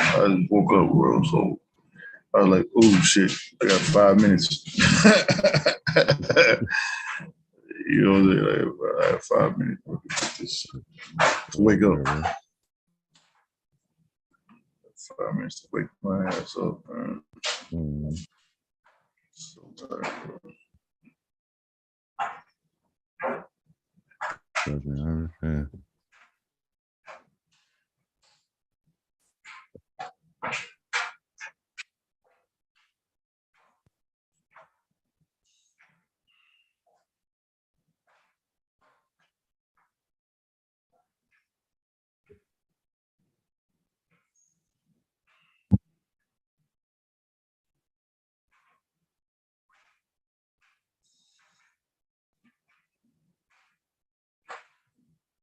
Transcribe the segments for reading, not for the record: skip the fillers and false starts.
I just woke up, bro. So I was like, oh shit, I got 5 minutes. You know, like, I have 5 minutes to wake up. 5 minutes to wake my ass up, man. So tired, bro. I understand.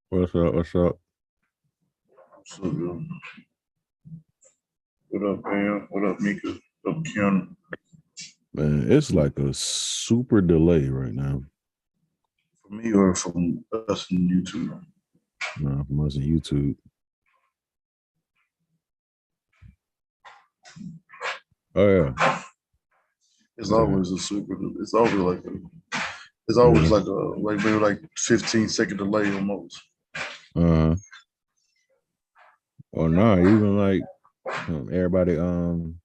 What's up? What's up? So good. What up, man? What up, Mika? What up, Keanu? Man, it's like a super delay right now. From me or from us on YouTube? No, from us on YouTube. Oh yeah. It's always a super. It's always like a. It's always like maybe like 15-second delay almost. Well, no, even like everybody hopping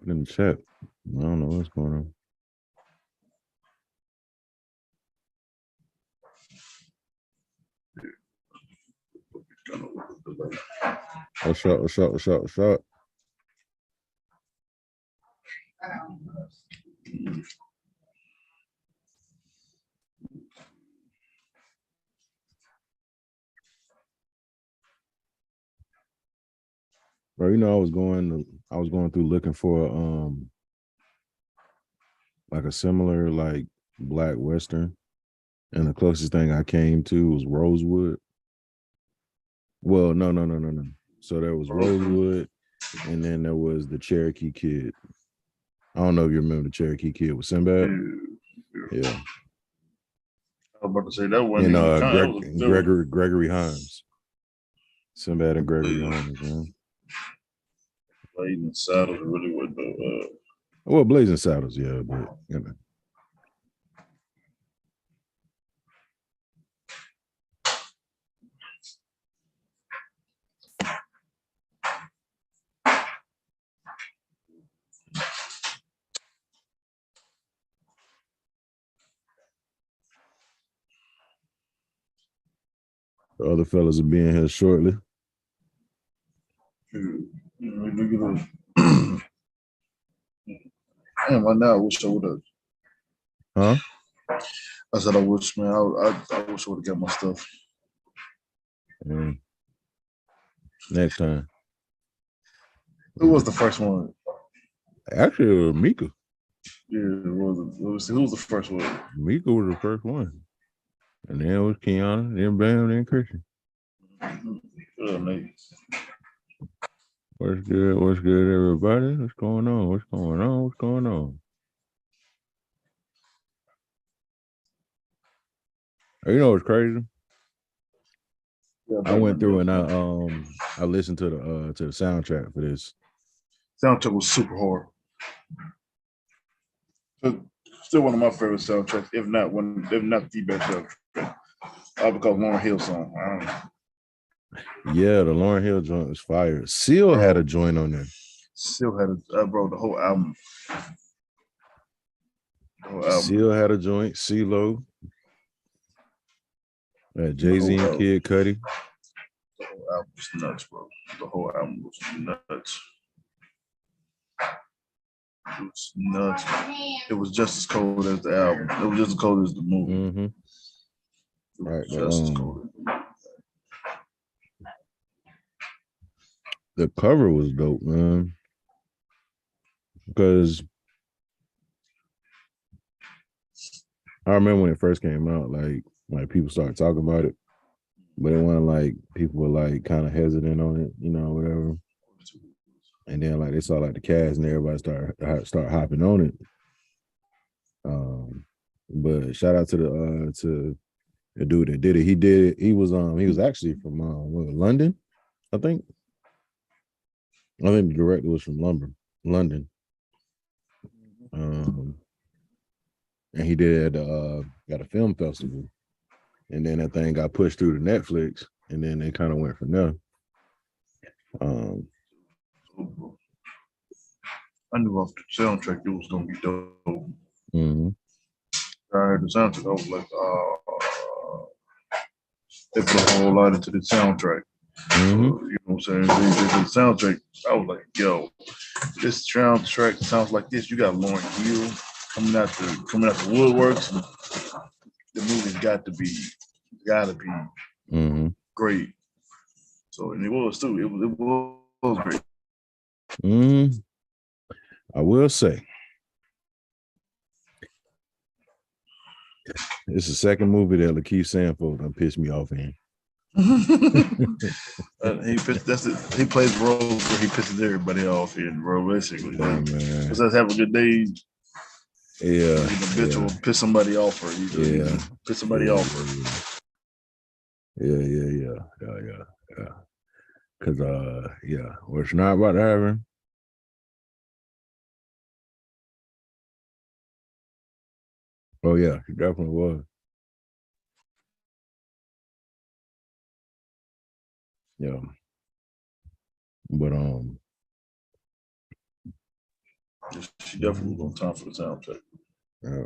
in the chat. I don't know what's going on. What's up? What's up? What's up? What's up? Bro, you know, I was going through looking for like a similar like black western, and the closest thing I came to was Rosewood. Well, no. So there was Rosewood, and then there was the Cherokee Kid. I don't know if you remember the Cherokee Kid with Sinbad. Yeah. I was about to say that one. And Gregory Hines. Sinbad and Gregory Hines, man. Blazing Saddles really with the. Well, Blazing Saddles, yeah, but you know. The other fellas will be in here shortly. Look at this. Damn, right now I wish I would have. Huh? I said I wish, man. I wish I would have got my stuff. Next time. Who was the first one? Actually, it was Mika. Yeah, who was the first one? Mika was the first one. And then it was Keanu, then Bam, then Christian. What's good? What's good, everybody? What's going on? What's going on? What's going on? You know what's crazy? Yeah, I went through and I listened to the soundtrack for this. Soundtrack was super hard. Still one of my favorite soundtracks, if not the best soundtrack. Because Lauryn Hill song. Yeah, the Lauryn Hill joint was fire. Seal had a joint on there. Seal had the whole album. Seal had a joint. CeeLo. Jay-Z and Kid Cudi. The whole album was nuts, bro. The whole album was nuts. It was nuts. It was just as cold as the album. It was just as cold as the movie. Mm-hmm. Right. Just as cold. The cover was dope, man. Because I remember when it first came out, like people started talking about it, but it wasn't like people were like kind of hesitant on it, you know, whatever. And then like they saw like the cast and everybody start hopping on it. But shout out to the dude that did it. He was actually from London, I think. I think the director was from London. And he did got a film festival, and then that thing got pushed through to Netflix, and then they kind of went from there. I knew off the soundtrack it was gonna be dope. Mhm. I heard the soundtrack, I was like, they put a whole lot into the soundtrack. Mhm. You know what I'm saying? The soundtrack, I was like, yo, this soundtrack sounds like this. You got Lauren Hill coming out the woodworks. The movie's gotta be Mhm. great. So and it was too. It was great. Mhm. I will say, it's the second movie that Lakeith Stanfield done pissed me off in. He plays roles where he pisses everybody off in, bro. Basically, Yeah, man. let's have a good day. Yeah. The bitch will piss somebody off, or Yeah. piss somebody off. Yeah. Cause yeah, what's not about to happen. Oh yeah, he definitely was. Yeah. But She definitely was on time for the soundtrack. yeah.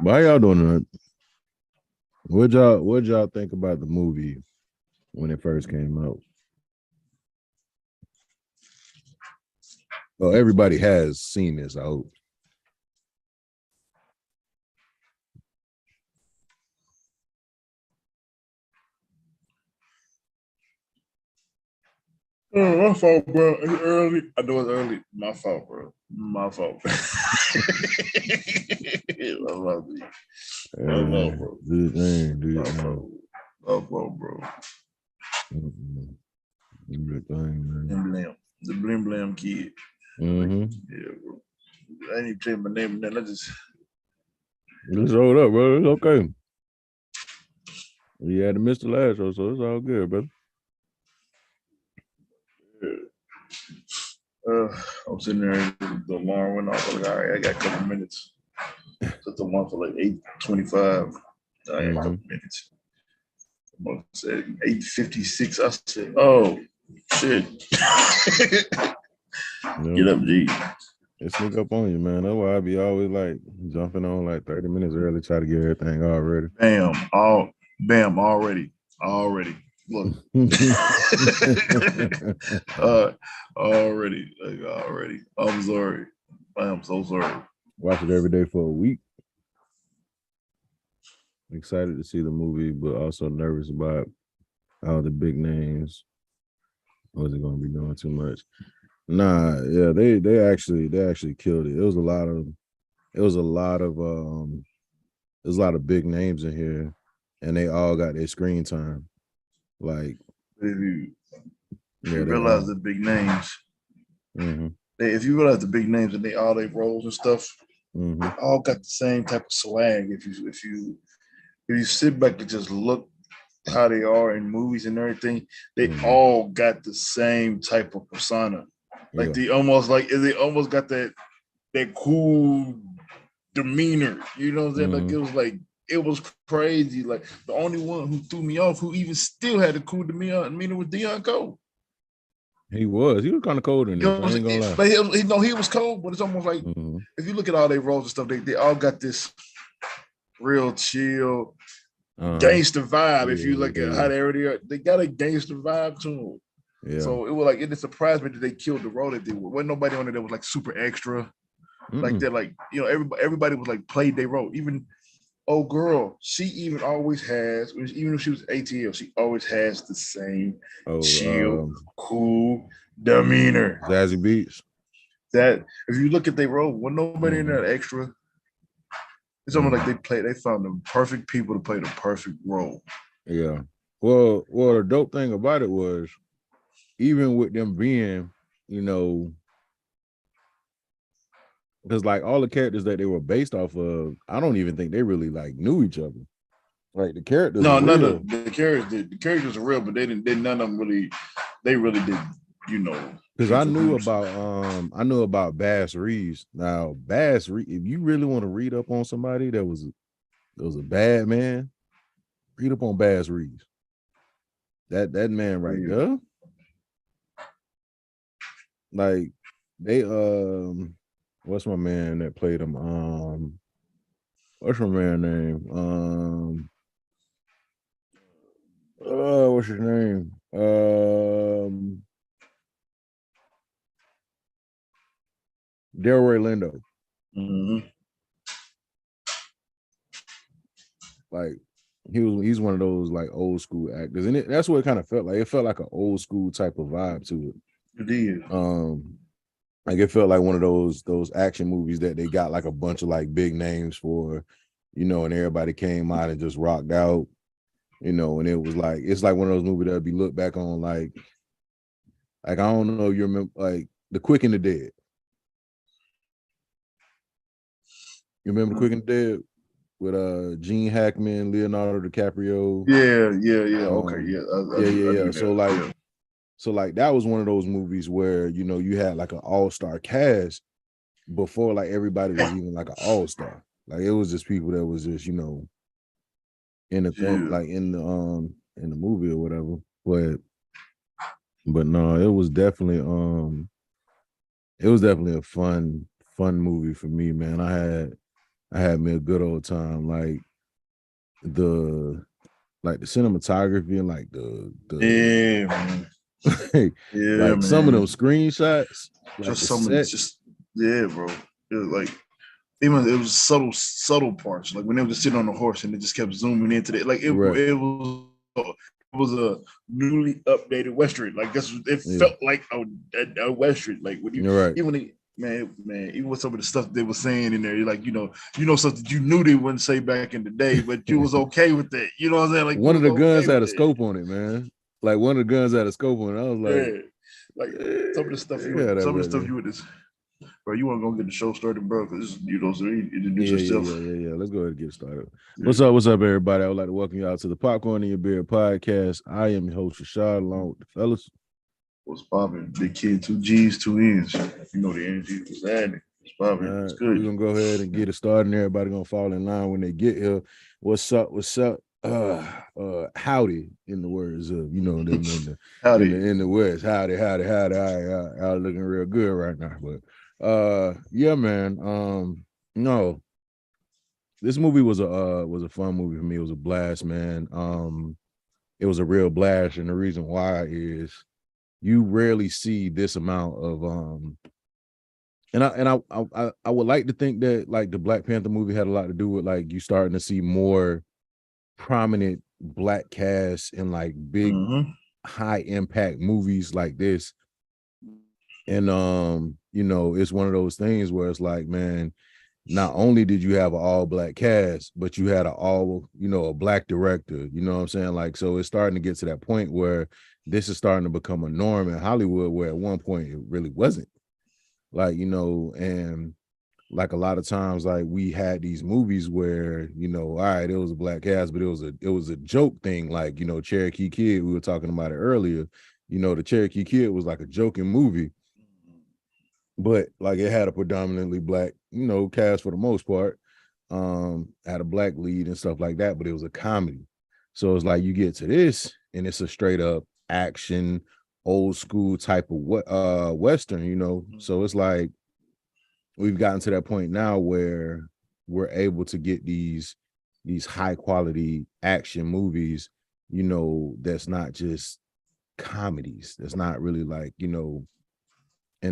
But how y'all doing tonight? What'd y'all think about the movie when it first came out? Well, everybody has seen this, I hope. Oh, my fault, bro. It's early. I know it's early. My fault, bro. My fault. My fault, bro. Do your thing, do your My thing. fault. My fault, bro. Do your thing, man. Blim. The Blim Blam kid. Mm-hmm. Yeah, bro. I ain't even change my name and then I just Just hold up, bro. It's okay. You had to miss the last show, so it's all good, brother. I'm sitting there, the alarm went off. I'm like, all right, I got a couple minutes. Set the one for like 8:25. I had a couple minutes. I said 8:56. I said, oh shit. Get up, G. It sneak up on you, man. That's why I be always like jumping on like 30 minutes early, try to get everything all ready. Bam, already. Look. Already. I'm sorry. I am so sorry. Watch it every day for a week. Excited to see the movie, but also nervous about all the big names. Wasn't gonna be doing too much. Nah, yeah, they actually killed it. It was a lot of big names in here, and they all got their screen time. Like if you realize the big names, mm-hmm. if you realize the big names and they all their roles and stuff, mm-hmm. all got the same type of swag. If you sit back and just look how they are in movies and everything, they all got the same type of persona. Like they almost got that cool demeanor. You know what I'm saying? Like it was crazy. Like the only one who threw me off, who even still had a cool demeanor was Dion Cole. He was kind of cold in this. I ain't gonna lie. But he was cold, but it's almost like if you look at all their roles and stuff, they all got this real chill gangster vibe. If you look at how they already are, they got a gangster vibe to them. Yeah. So it was like it surprised me that they killed the role that they were. Wasn't nobody on it that was like super extra. Like they're like, you know, everybody was like played their role. Even girl, she even always has, even if she was ATL, she always has the same chill, cool demeanor. Zazie Beetz. That if you look at their role, when nobody in there extra, it's almost like they found the perfect people to play the perfect role. Yeah. Well, the dope thing about it was, even with them being, you know, because like all the characters that they were based off of, I don't even think they really like knew each other. Like the characters. No, none of the characters are real, but they none of them really. They really didn't, Because I knew about Bass Reeves. Now, Bass Reeves, if you really want to read up on somebody that was a bad man, read up on Bass Reeves. That man right there. Like they what's my man that played him? What's my man name? What's his name? Delroy Lindo. Mm-hmm. Like he's one of those like old school actors, and that's what it kind of felt like. It felt like an old school type of vibe to it. It did. Like it felt like one of those action movies that they got like a bunch of like big names for, and everybody came out and just rocked out, and it was like it's like one of those movies that'd be looked back on like I don't know if you remember like The Quick and the Dead. You remember The Quick and the Dead with Gene Hackman, Leonardo DiCaprio? Yeah. Okay, yeah. So like that was one of those movies where you had like an all-star cast before like everybody was even like an all-star. Like it was just people that was just in the thing, like in the movie or whatever. But no, it was definitely a fun movie for me, man. I had me a good old time. Like the cinematography and like the yeah, man. Like some of those screenshots, like just some bro. It was like even it was subtle parts, like when they were just sitting on the horse and it just kept zooming into it. Like it was a newly updated Western. Like felt like a Western. Like when you even with some of the stuff they were saying in there, you're like, stuff that you knew they wouldn't say back in the day, but you was okay with that. You know what I'm saying? Like one of the guns had a scope on it, man. Like one of the guns had a scope on it. I was like, some of the stuff you would just, bro. You want to go get the show started, bro? Because so you introduce yourself. Yeah. Let's go ahead and get started. Yeah. What's up, everybody? I would like to welcome you out to the Popcorn in Your Beard podcast. I am your host, Rashad, along with the fellas. What's popping? Big Kid, 2 G's, 2 N's. You know the energy was adding. What's popping? It's good. We're gonna go ahead and get it started, and everybody gonna fall in line when they get here. What's up? Howdy, in the words of howdy in the West. Howdy. All right, y'all looking real good right now. But yeah, man. No, this movie was a fun movie for me. It was a blast, man. It was a real blast, and the reason why is you rarely see this amount of and I would like to think that like the Black Panther movie had a lot to do with like you starting to see more prominent Black cast in like big high impact movies like this. And it's one of those things where it's like, man, not only did you have an all Black cast, but you had a Black director, you know what I'm saying? Like, so it's starting to get to that point where this is starting to become a norm in Hollywood, where at one point it really wasn't. Like, and like a lot of times, like we had these movies where, all right, it was a Black cast, but it was a joke thing. Like, Cherokee Kid, we were talking about it earlier. The Cherokee Kid was like a joking movie, but like it had a predominantly Black, cast for the most part. Had a Black lead and stuff like that, but it was a comedy. So it's like you get to this and it's a straight up action, old school type of Western, So it's like we've gotten to that point now where we're able to get these high quality action movies, that's not just comedies. That's not really like, and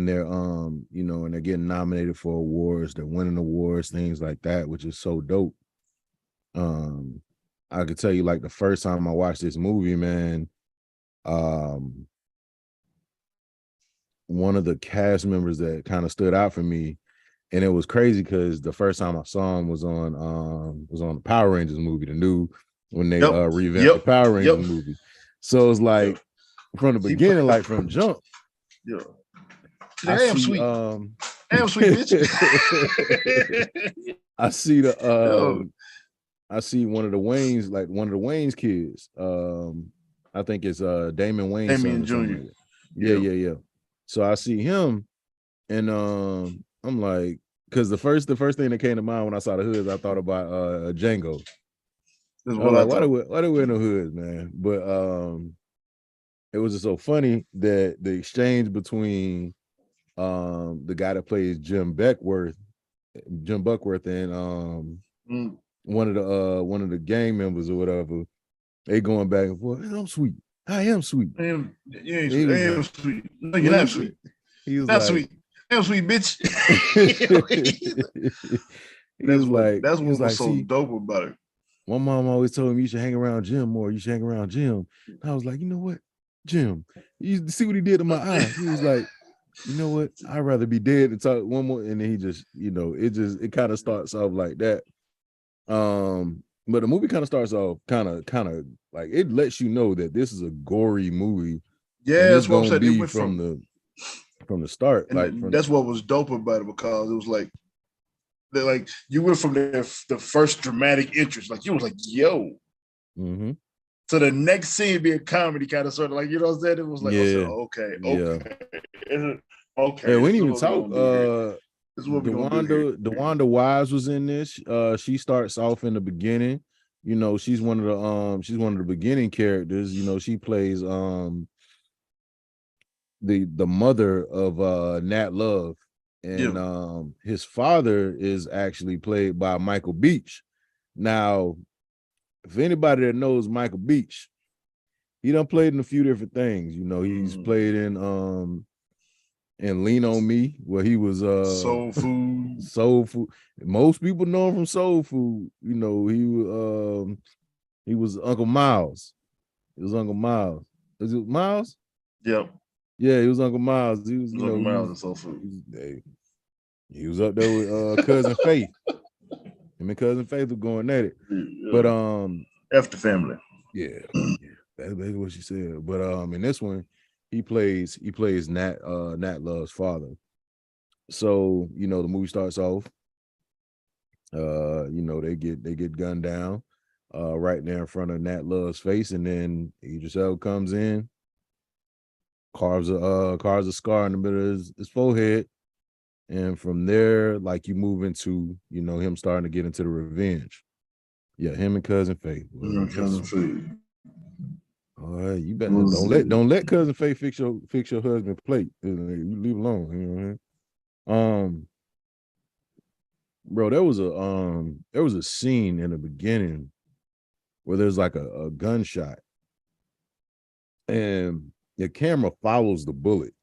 they're and they're getting nominated for awards, they're winning awards, things like that, which is so dope. I could tell you like the first time I watched this movie, man, one of the cast members that kind of stood out for me, and it was crazy because the first time I saw him was on the Power Rangers movie, the new when they revamped the Power Rangers movie. So it's like from the beginning, like from jump. Yeah. I am sweet. I am sweet, bitch. I see the I see one of the Waynes, like one of the Wayne's kids. I think it's Damon Wayne's son or something Jr. like that. Yeah. So I see him, and I'm like, because the first thing that came to mind when I saw the hoods, I thought about Django. I was like, why do we wear no hoods, man? But it was just so funny that the exchange between the guy that plays Jim Buckworth, and one of the gang members or whatever, they going back and forth. I'm sweet. I am sweet. I am sweet. No, you're not sweet. He was not like, sweet. I am sweet, bitch. That's what was so dope about it. My mom always told me you should hang around Jim more. You should hang around Jim. And I was like, you know what, Jim? You see what he did to my eye? He was like, you know what? I'd rather be dead than talk one more. And then he just, it kind of starts off like that. But the movie kind of starts off kind of like it lets you know that this is a gory movie. Yeah, that's what I'm saying. It went from the start. That's what was dope about it, because it was like you went from the first dramatic interest, like you was like, yo. Mm-hmm. So the next scene being comedy, kind of sort of like, you know what I'm saying? It was like, okay. Yeah, we didn't even talk. DeWanda Wise was in this. She starts off in the beginning. She's one of the beginning characters. She plays the mother of Nat Love, and his father is actually played by Michael Beach. Now, if anybody that knows Michael Beach, he done played in a few different things. He's played in Lean on Me, where he was Soul Food. Most people know him from Soul Food. He was Uncle Miles. It was Uncle Miles. Is it Miles? Yep. Yeah, he was Uncle Miles. He was Uncle Miles in Soul Food. He was up there with Cousin Faith. Him and Cousin Faith were going at it. Yeah. But F the family. Yeah. That's basically what she said. But in this one, he plays Nat Love's father. So, the movie starts off. They get gunned down right there in front of Nat Love's face, and then Idris Elba comes in, carves a scar in the middle of his forehead. And from there, like, you move into, him starting to get into the revenge. Yeah, him and Cousin Faith. Cousin Faith. All right, you better don't let Cousin Faith fix your husband plate. You leave alone. Bro, there was a scene in the beginning where there's like a gunshot, and the camera follows the bullet.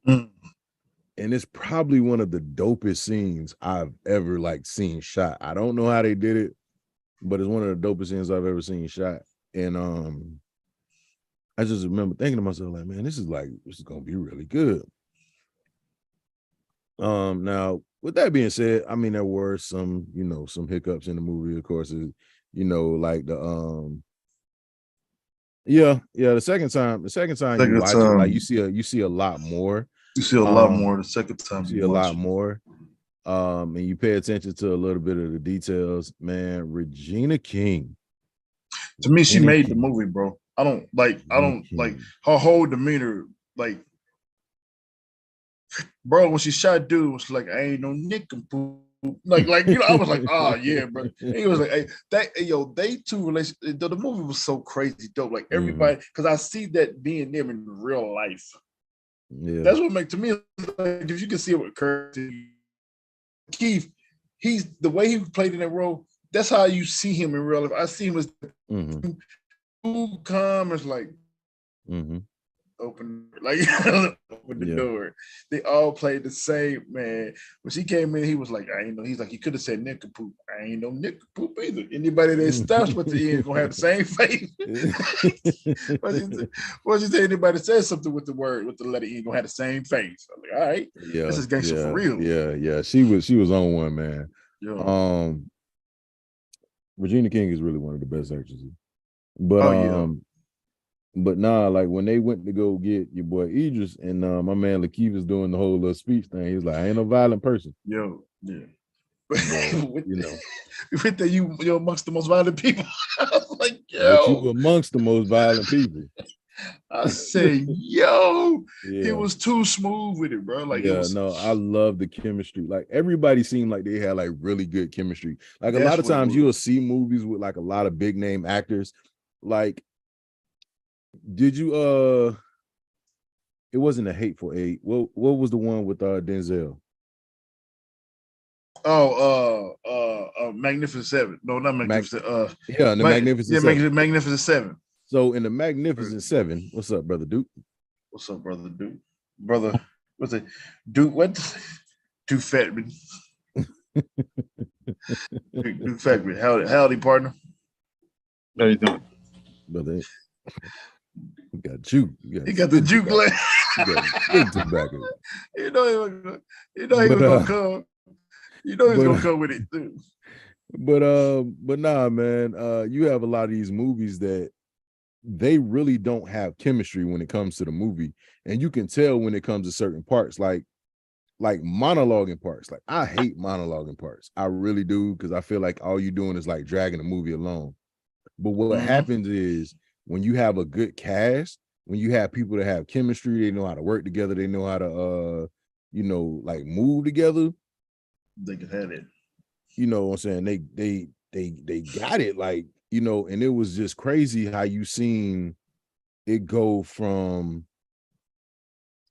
And it's probably one of the dopest scenes I've ever seen shot. I don't know how they did it, but it's one of the dopest scenes I've ever seen shot. And I just remember thinking to myself, like, man, this is gonna be really good. Now, with that being said, I mean, there were some hiccups in the movie, of course. The second time you watch it, like, you see a lot more. You see a lot more the second time. You see a lot more. And you pay attention to a little bit of the details, man. Regina King. To me, she made the movie, bro. I don't like her whole demeanor. Like, bro, when she shot dude, was like, I ain't no nincompoop. I was like, oh yeah, bro. He was like, they two relations. The movie was so crazy dope. Like, everybody, because I see that being them in real life. Yeah, that's what makes, to me, like, if you can see it with Curtis Keith, he's the way he played in that role. That's how you see him in real life. I see him as too calm, as like open the door. They all played the same, man. When she came in, he was like, I ain't know. He's like, he could have said nincompoop. I ain't no nincompoop either. Anybody that starts with the end gonna have the same face. What you say? Anybody says something with the letter E gonna have the same face. I'm like, all right, this is gangster for real. Yeah. She was on one, man. Yeah. Regina King is really one of the best actresses. But but nah, like, when they went to go get your boy Idris, and my man Lakeith is doing the whole little speech thing, he was like, I ain't no violent person. Yo, yeah. with, with that you're amongst the most violent people. I was like, yo, but you amongst the most violent people. I said, yo, he was too smooth with it, bro. Like, I love the chemistry. Like, everybody seemed like they had like really good chemistry. Like, a lot of times you'll see movies with like a lot of big name actors. Like, did you it wasn't A Hateful Eight. What was the one with Denzel? Magnificent Seven. No, not Magnificent. The Magnificent Seven. Magnificent Seven. So in the Magnificent Seven, what's up, brother Duke? What's up, brother Duke? Brother, what's it? Duke, what? Duke Fatman. Duke Fatman. Howdy, partner. How you doing? Brother, you got juke. He got the juke glass. Big tobacco. You know he was gonna come. You know he's gonna come with it too. But nah, man. You have a lot of these movies that they really don't have chemistry when it comes to the movie, and you can tell when it comes to certain parts, like monologuing parts. Like, I hate monologuing parts. I really do, because I feel like all you're doing is like dragging the movie along. But what happens is, when you have a good cast, when you have people that have chemistry, they know how to work together, they know how to like move together. They can have it. You know what I'm saying? They got it, like, and it was just crazy how you seen it go from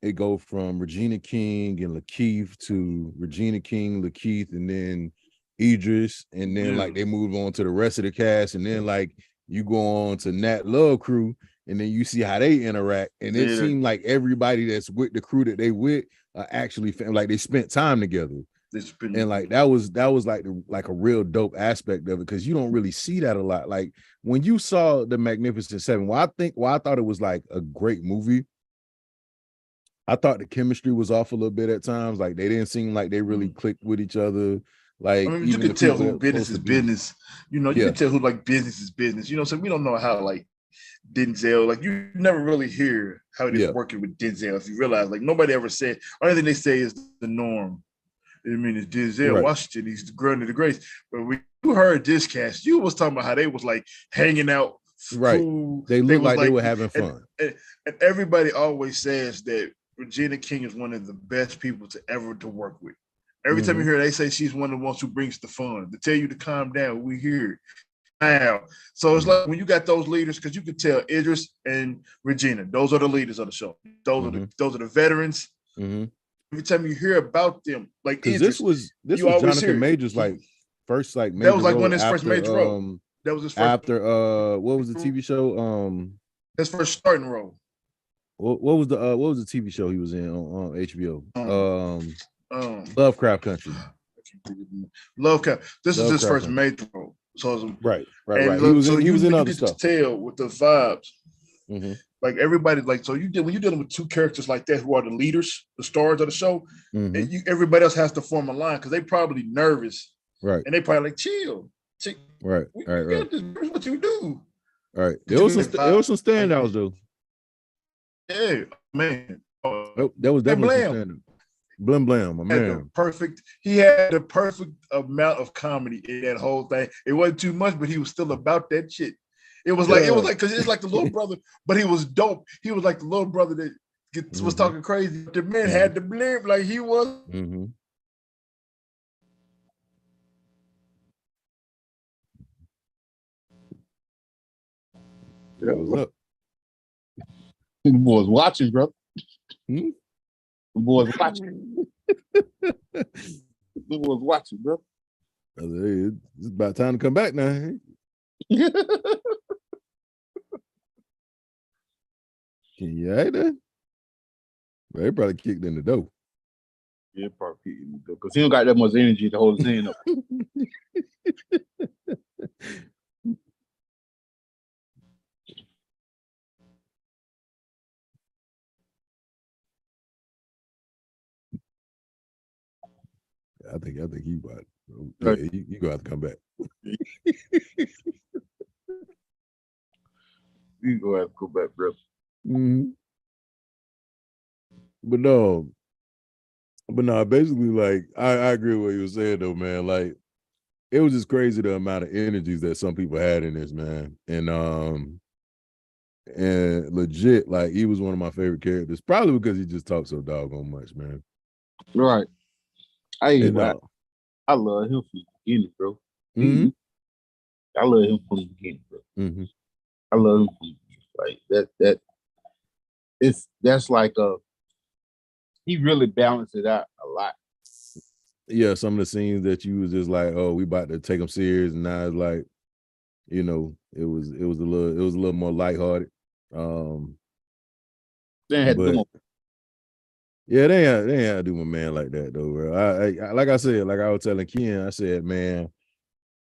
Regina King and Lakeith to Regina King, Lakeith, and then Idris, and then like they moved on to the rest of the cast, and then like you go on to Nat Love crew, and then you see how they interact, and it seemed like everybody that's with the crew that they with actually like they spent time together. And like that was like a real dope aspect of it, because you don't really see that a lot. Like, when you saw the Magnificent Seven, I thought it was like a great movie. I thought the chemistry was off a little bit at times. Like, they didn't seem like they really clicked with each other. Like, you can tell who business is business. You can tell who like business is business. So we don't know how like Denzel, like, you never really hear how it is working with Denzel. If you realize, like, nobody ever said, only thing they say is the norm. I mean, it's Denzel Washington. He's the grunt of the grace. But when you heard this cast, you was talking about how they was like hanging out. Right. Cool. They looked like they were having fun. And everybody always says that Regina King is one of the best people to work with. Every time you hear they say she's one of the ones who brings the fun. To tell you to calm down, we hear it now. So it's like when you got those leaders, because you could tell Idris and Regina, those are the leaders of the show. Those are the veterans. Every time you hear about them, like Idris, this was Jonathan Majors like first like major. That was like one of his first major role. That was his first after what was the TV show? His first starting role. What was the TV show he was in on HBO? Lovecraft Country. Lovecraft. This is his first major role. So right. He was in other stuff. Tell with the vibes. Like, everybody, like, so when you're dealing with two characters like that who are the leaders, the stars of the show, and everybody else has to form a line because they probably nervous, right? And they probably like chill, right. This is what you do, right? There was some standouts though. Yeah, man. That was definitely some standouts. Blim Blam, my man. He had the perfect amount of comedy in that whole thing. It wasn't too much, but he was still about that shit. It was like because it's like the little brother, but he was dope. He was like the little brother that was talking crazy. The man had the blimp like he was. Yeah, what's up? The boys watching, bro. The boys watching. The boys watching, bro. Hey, it's about time to come back now. Can you act that? They probably kicked in the door. Yeah, probably kicked in the door because he don't got that much energy to hold his hand up. I think he about. Yeah, you gonna have to come back. You gonna have to go back, bro. But no, But no, basically, like I agree with what you were saying though, man. Like it was just crazy the amount of energies that some people had in this, man. And legit, like he was one of my favorite characters, probably because he just talked so doggone much, man. Right. I love him from the beginning, bro. Mm-hmm. I love him from the beginning, bro. Mm-hmm. I love him from like that. That's like he really balanced it out a lot. Yeah, some of the scenes that you was just like, oh, we about to take them serious, and now it's like, you know, it was a little more lighthearted. They had to do yeah, they ain't had to do my man like that though, bro. I like I said, like I was telling Ken, I said, man,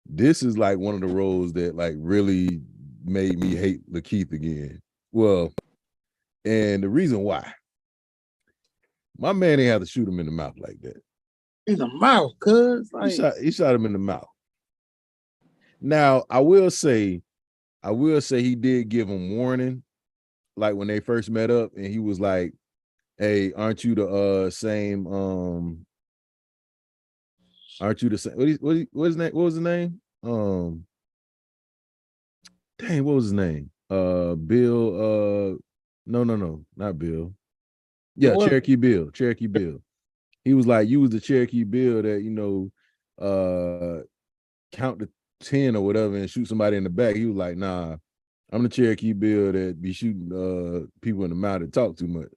this is like one of the roles that like really made me hate Lakeith again. Well, and the reason why, my man ain't have to shoot him in the mouth like that. In the mouth, cuz like he shot him in the mouth. Now, I will say he did give him warning, like when they first met up, and he was like, hey, aren't you the same? Aren't you the same? What his name? What was his name? Dang, what was his name? Bill. No, not Bill. Yeah, what? Cherokee Bill. He was like, you was the Cherokee Bill that, you know, count to 10 or whatever and shoot somebody in the back. He was like, nah, I'm the Cherokee Bill that be shooting people in the mouth that talk too much.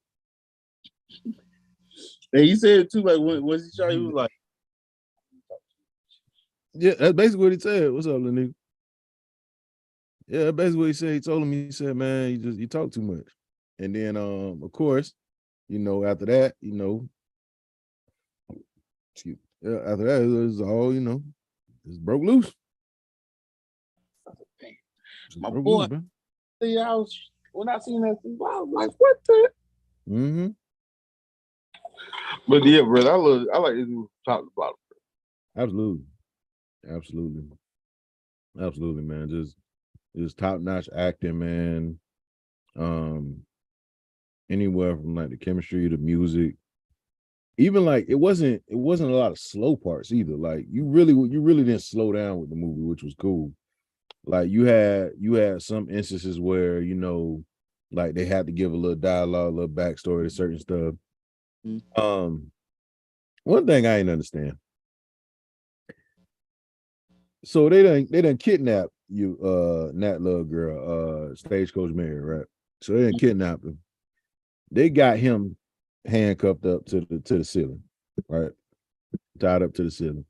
And he said it too, like when he shot, he was like, yeah, that's basically what he said. What's up, little nigga? Yeah, that's basically what he said. He told him, he said, man, you talk too much. And then of course, you know, after that, you know, after that, it was all, you know, just broke loose. My boy, see, when I seen that, I was like, what the? Mm-hmm. But yeah, bro, I like this movie top to bottom. Absolutely, man. Just top-notch acting, man. Anywhere from like the chemistry to music. Even like it wasn't a lot of slow parts either. Like you really didn't slow down with the movie, which was cool. Like you had some instances where, you know, like they had to give a little dialogue, a little backstory to certain stuff. Mm-hmm. One thing I didn't understand. So they done kidnap you, Nat Love Girl, Stagecoach Mary, right? So they done kidnapped him. They got him handcuffed up to the ceiling, right? Tied up to the ceiling.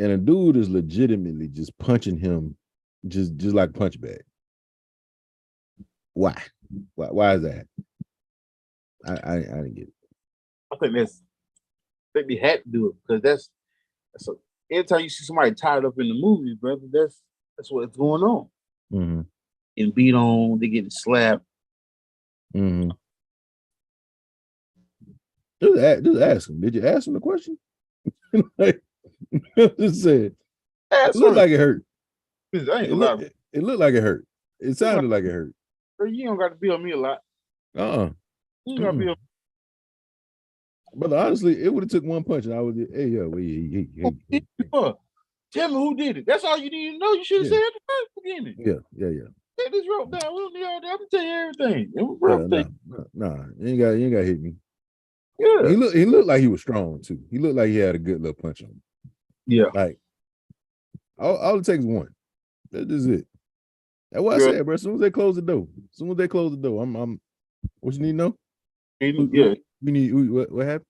And a dude is legitimately just punching him, just like a punch bag. Why is that? I didn't get it. I think they had to do it because that's every time you see somebody tied up in the movie, brother, that's what's going on. Mm-hmm. And beat on, they getting slapped. Mm-hmm. Just ask him. Did you ask him the question? Like, just said. It looked like it hurt. It looked like it hurt. It sounded like it hurt. You don't got to be on me a lot. You got to be on. Brother, honestly, it would have took one punch and I would hey. Tell me who did it. That's all you need to know. You should have said it at the beginning. Yeah. Take this rope down. We don't need all that. I'm gonna tell you everything. Nah, you ain't got to hit me. Yeah. He looked like he was strong too. He looked like he had a good little punch on him. Yeah. Like all it takes is one. That is it. That's what I said, bro. As soon as they close the door, I'm what you need to know? Yeah. We need what happened?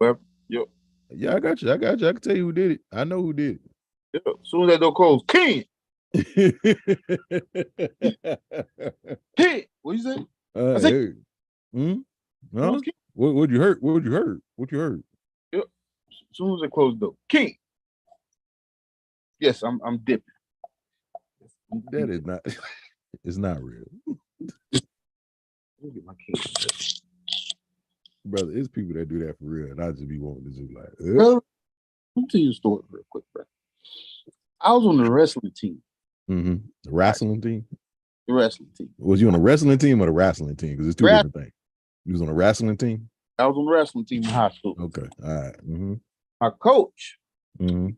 Well, yep. Yeah, I got you. I can tell you who did it. I know who did it. Yeah. As soon as that door closed, King. Hey, what you say? I said, huh? What'd you hurt? What you heard? Yep. As soon as they closed the door, King. Yes, I'm dipping. That is not. It's not real. Look at my king. Brother, it's people that do that for real, and I just be wanting to do like. Bro, let me tell you a story real quick, bro. I was on the wrestling team. Mm-hmm. The wrestling team? The wrestling team. Was you on a wrestling team or the wrestling team? Because it's two different things. You was on a wrestling team? I was on the wrestling team in high school. Okay. All right. Mm-hmm. My coach, Mm-hmm.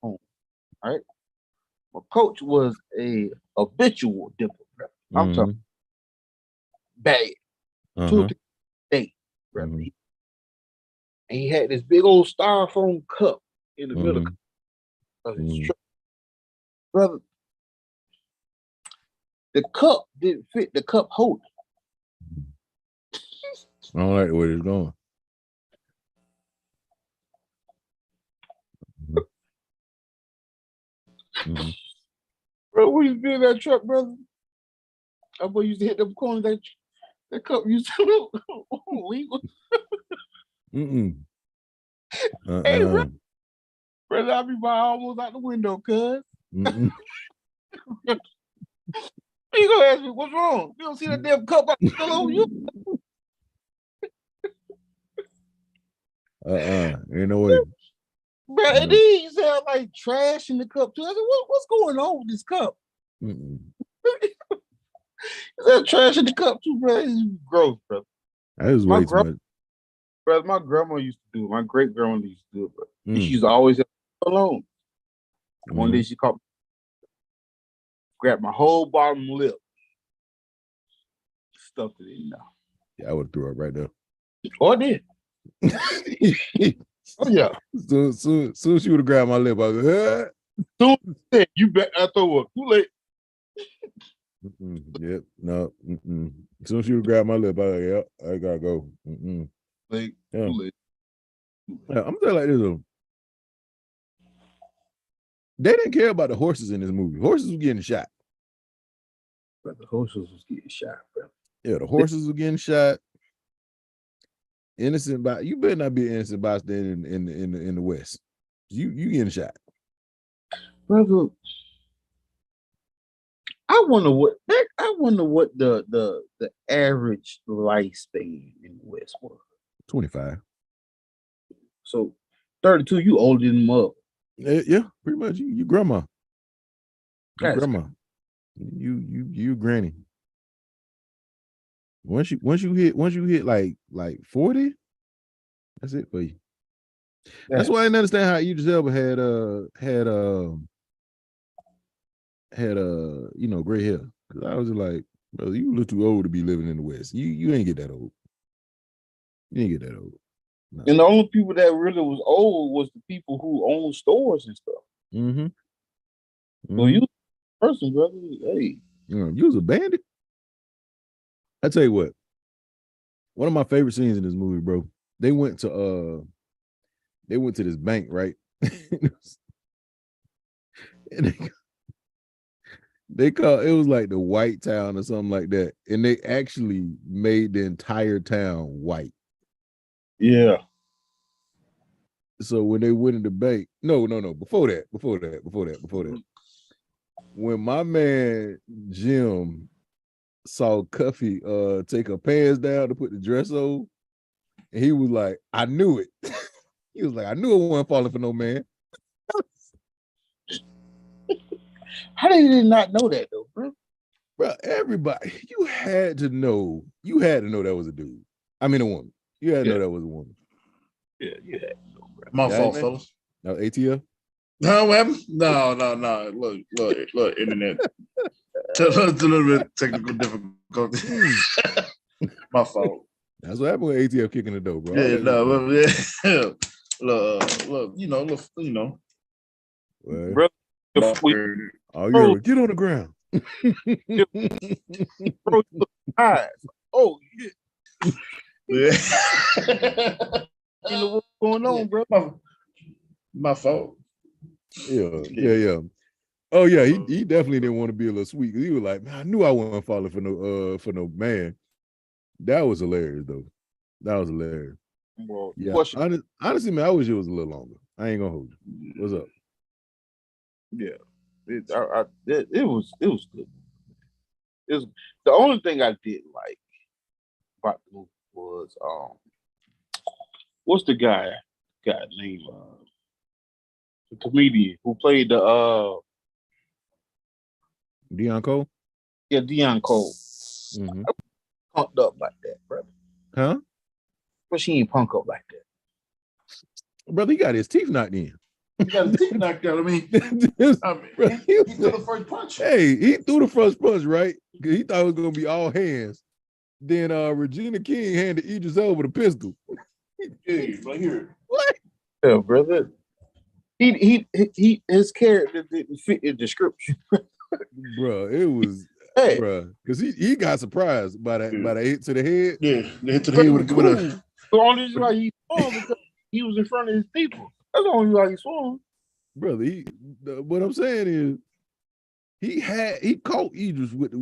all right, my coach was a habitual dipper. I'm talking bad. 2 or 3 days, brother. Mm-hmm. And he had this big old styrofoam cup in the middle Mm-hmm. of his truck. Brother, the cup didn't fit the cup holder. I don't like the way it's going. Mm-hmm. Bro, we used to be in that truck, brother. That boy used to hit them corners. That cup used to legal. Hey, brother, I be by almost out the window, cuz. You gonna ask me what's wrong? You don't see that damn cup still over you? Ain't no way. Bro, and then you sound like trash in the cup too. I said, what's going on with this cup? Is that trash in the cup too, bro? It's gross, bro. That was way too much. Brother, my grandma used to do it. My great grandma used to do it, bro. She used to always have alone. One day she caught, grabbed my whole bottom lip, stuffed it in now. Yeah, I would have threw up right there. Oh, I did. Oh yeah. Soon she would have grabbed my lip. I was like, soon you bet I throw up. Too late. Yep. No. As soon as she would grab my lip, I was like, yep, I gotta go. Late. Yeah. Too late. Yeah, I'm telling like this though. They didn't care about the horses in this movie. Horses were getting shot. But the horses was getting shot, bro. Yeah, the horses were getting shot. Innocent by you better not be an innocent bystander in the West. You getting shot. Brother, I wonder what the average lifespan in the West was. 25. So 32, you older than mother. Yeah, pretty much. You grandma. That's grandma. You granny. Once you hit like 40, that's it for you. That's why I didn't understand how Idris Elba had gray hair. Because I was like, brother, you look too old to be living in the West. You ain't get that old. You ain't get that old. No. And the only people that really was old was the people who owned stores and stuff. So you person, brother, hey. You was a bandit. I tell you what, one of my favorite scenes in this movie, bro, they went to this bank, right? And they call it was like the White Town or something like that. And they actually made the entire town white. Yeah. So when they went in the bank, no, before that. When my man Jim saw Cuffy take her pants down to put the dress on, and he was like, I knew it. He was like, I knew it wasn't falling for no man. How did you not know that though, bro? Bro, everybody, you had to know that was a dude. I mean a woman. You had to know that was a woman. Yeah, you had to know, bro. My fault, fellas. No, ATF? No, what happened? No. Look, internet. Just a little bit technical difficulty. My fault. That's what happened with ATF kicking the door, bro. Yeah, no, yeah. Look, you know. Bro, oh, yeah, get on the ground. Bro, eyes. Oh, yeah. You know what's going on, bro? My fault. Yeah. Oh yeah, he definitely didn't want to be a little sweet. He was like, man, I knew I wasn't falling for no man. That was hilarious though. That was hilarious. Well, yeah, honestly, man, I wish it was a little longer. I ain't gonna hold you. What's up? Yeah, it was good. It was the only thing I did like about the movie was what's the guy name? The comedian who played the Deon Cole? Yeah, Deon Cole. Pumped up like that, brother. Huh? But she ain't punk up like that. Brother, he got his teeth knocked in. He got his teeth knocked out. I mean, bro, he threw the first punch. Hey, he threw the first punch, right? Because he thought it was gonna be all hands. Then Regina King handed Idris Elba the pistol. Yeah, right here. What? Yeah, brother. He his character didn't fit the description. Bro, it was bro, because he got surprised by that hit to the head. Yeah, the hit to the head with a the only reason why he swung because he was in front of his people. That's the only reason why he swung. Brother, what I'm saying is he caught Idris with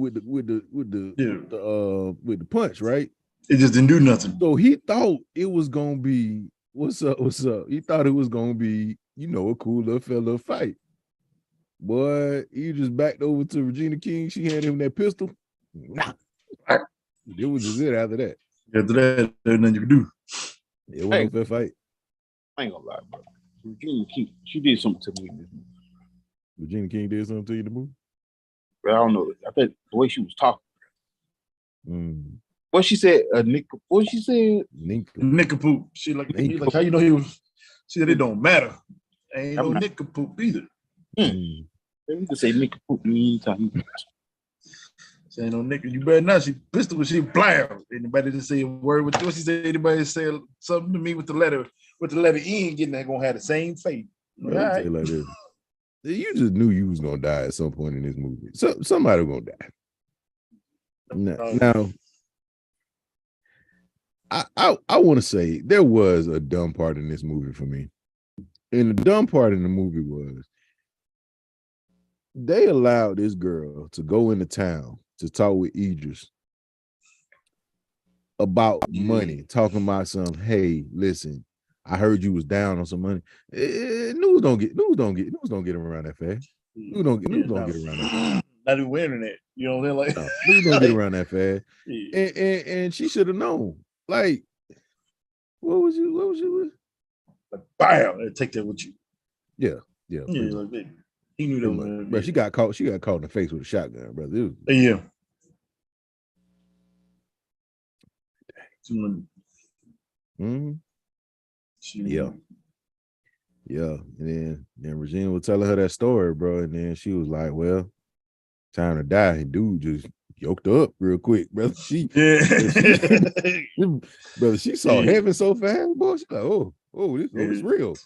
the punch, right? It just didn't do nothing. So he thought it was gonna be what's up. He thought it was gonna be, a cool little fella fight. Boy, he just backed over to Regina King. She handed him that pistol. Nah. It was just it after that. After that, there's nothing you can do. It wasn't no fair fight. I ain't gonna lie, bro. Regina King, she did something to me in this movie. Regina King did something to you in the movie? But I don't know. I think the way she was talking. What she said, what she said? Nincompoop. She like how you know he was. She said it don't matter. Ain't no nincompoop either. You can say nincompoop anytime. She ain't no nigga. You better not. She pistol when she blam. Anybody to say a word with what she said? Anybody say something to me with the letter E getting that gonna have the same fate. Right. Like this. You just knew you was gonna die at some point in this movie. So somebody was gonna die. Now I want to say there was a dumb part in this movie for me. And the dumb part in the movie was they allowed this girl to go into town to talk with Idris about money, talking about some, hey, listen, I heard you was down on some money. News don't get around that fast. News don't get around that fast. Not even with internet. You know what I'm saying? Like news don't get around that fast. And she should have known. Like, what was you with? Like, bam, take that with you. Yeah. Like, he knew that was bro, she got caught in the face with a shotgun, brother. Yeah. Yeah. And then Regina was telling her that story, bro. And then she was like, well, time to die. And dude just yoked her up real quick, brother. She saw heaven so fast, boy. She's like, oh, it's real.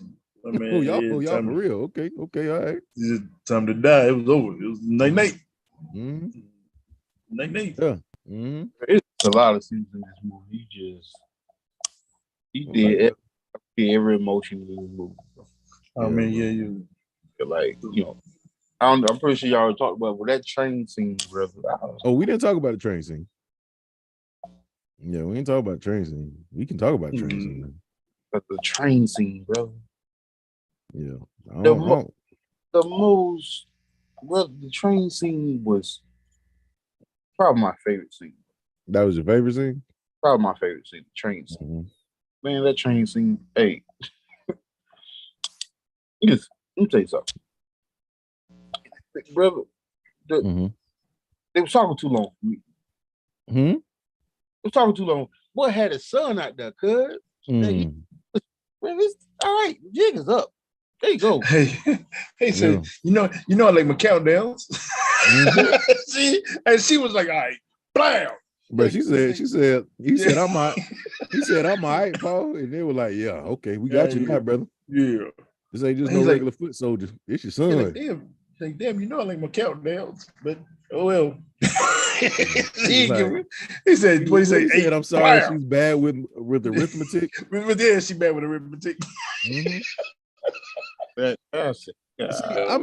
Y'all for real. Okay, all right. It's time to die. It was over. It was night. Night. Yeah. It's a lot of scenes in this movie. He did every emotion in the movie. I mean, I'm pretty sure y'all talked about that train scene, brother. Oh, we didn't talk about the train scene. Yeah, we didn't talk about the train scene. We can talk about the train scene. But the train scene, brother. Yeah. The train scene was probably my favorite scene. That was your favorite scene? Probably my favorite scene, the train scene. Man, that train scene, hey. Let me tell you something. Brother, they were talking too long for me. They were talking too long. Boy had his son out there, cuz. Man, it's all right. Jig is up. There you go. Hey, said, you know, I like my countdowns. She was like, all right, blam. But he said, I'm all right. He said, I'm all right, Paul. And they were like, yeah, okay, we got you now, brother. Yeah. This ain't just no regular foot soldier. It's your son. Damn, you know I like my countdowns, but oh well. He said, what he say? He said, I'm sorry, she's bad with arithmetic. Yeah, she bad with arithmetic. I'm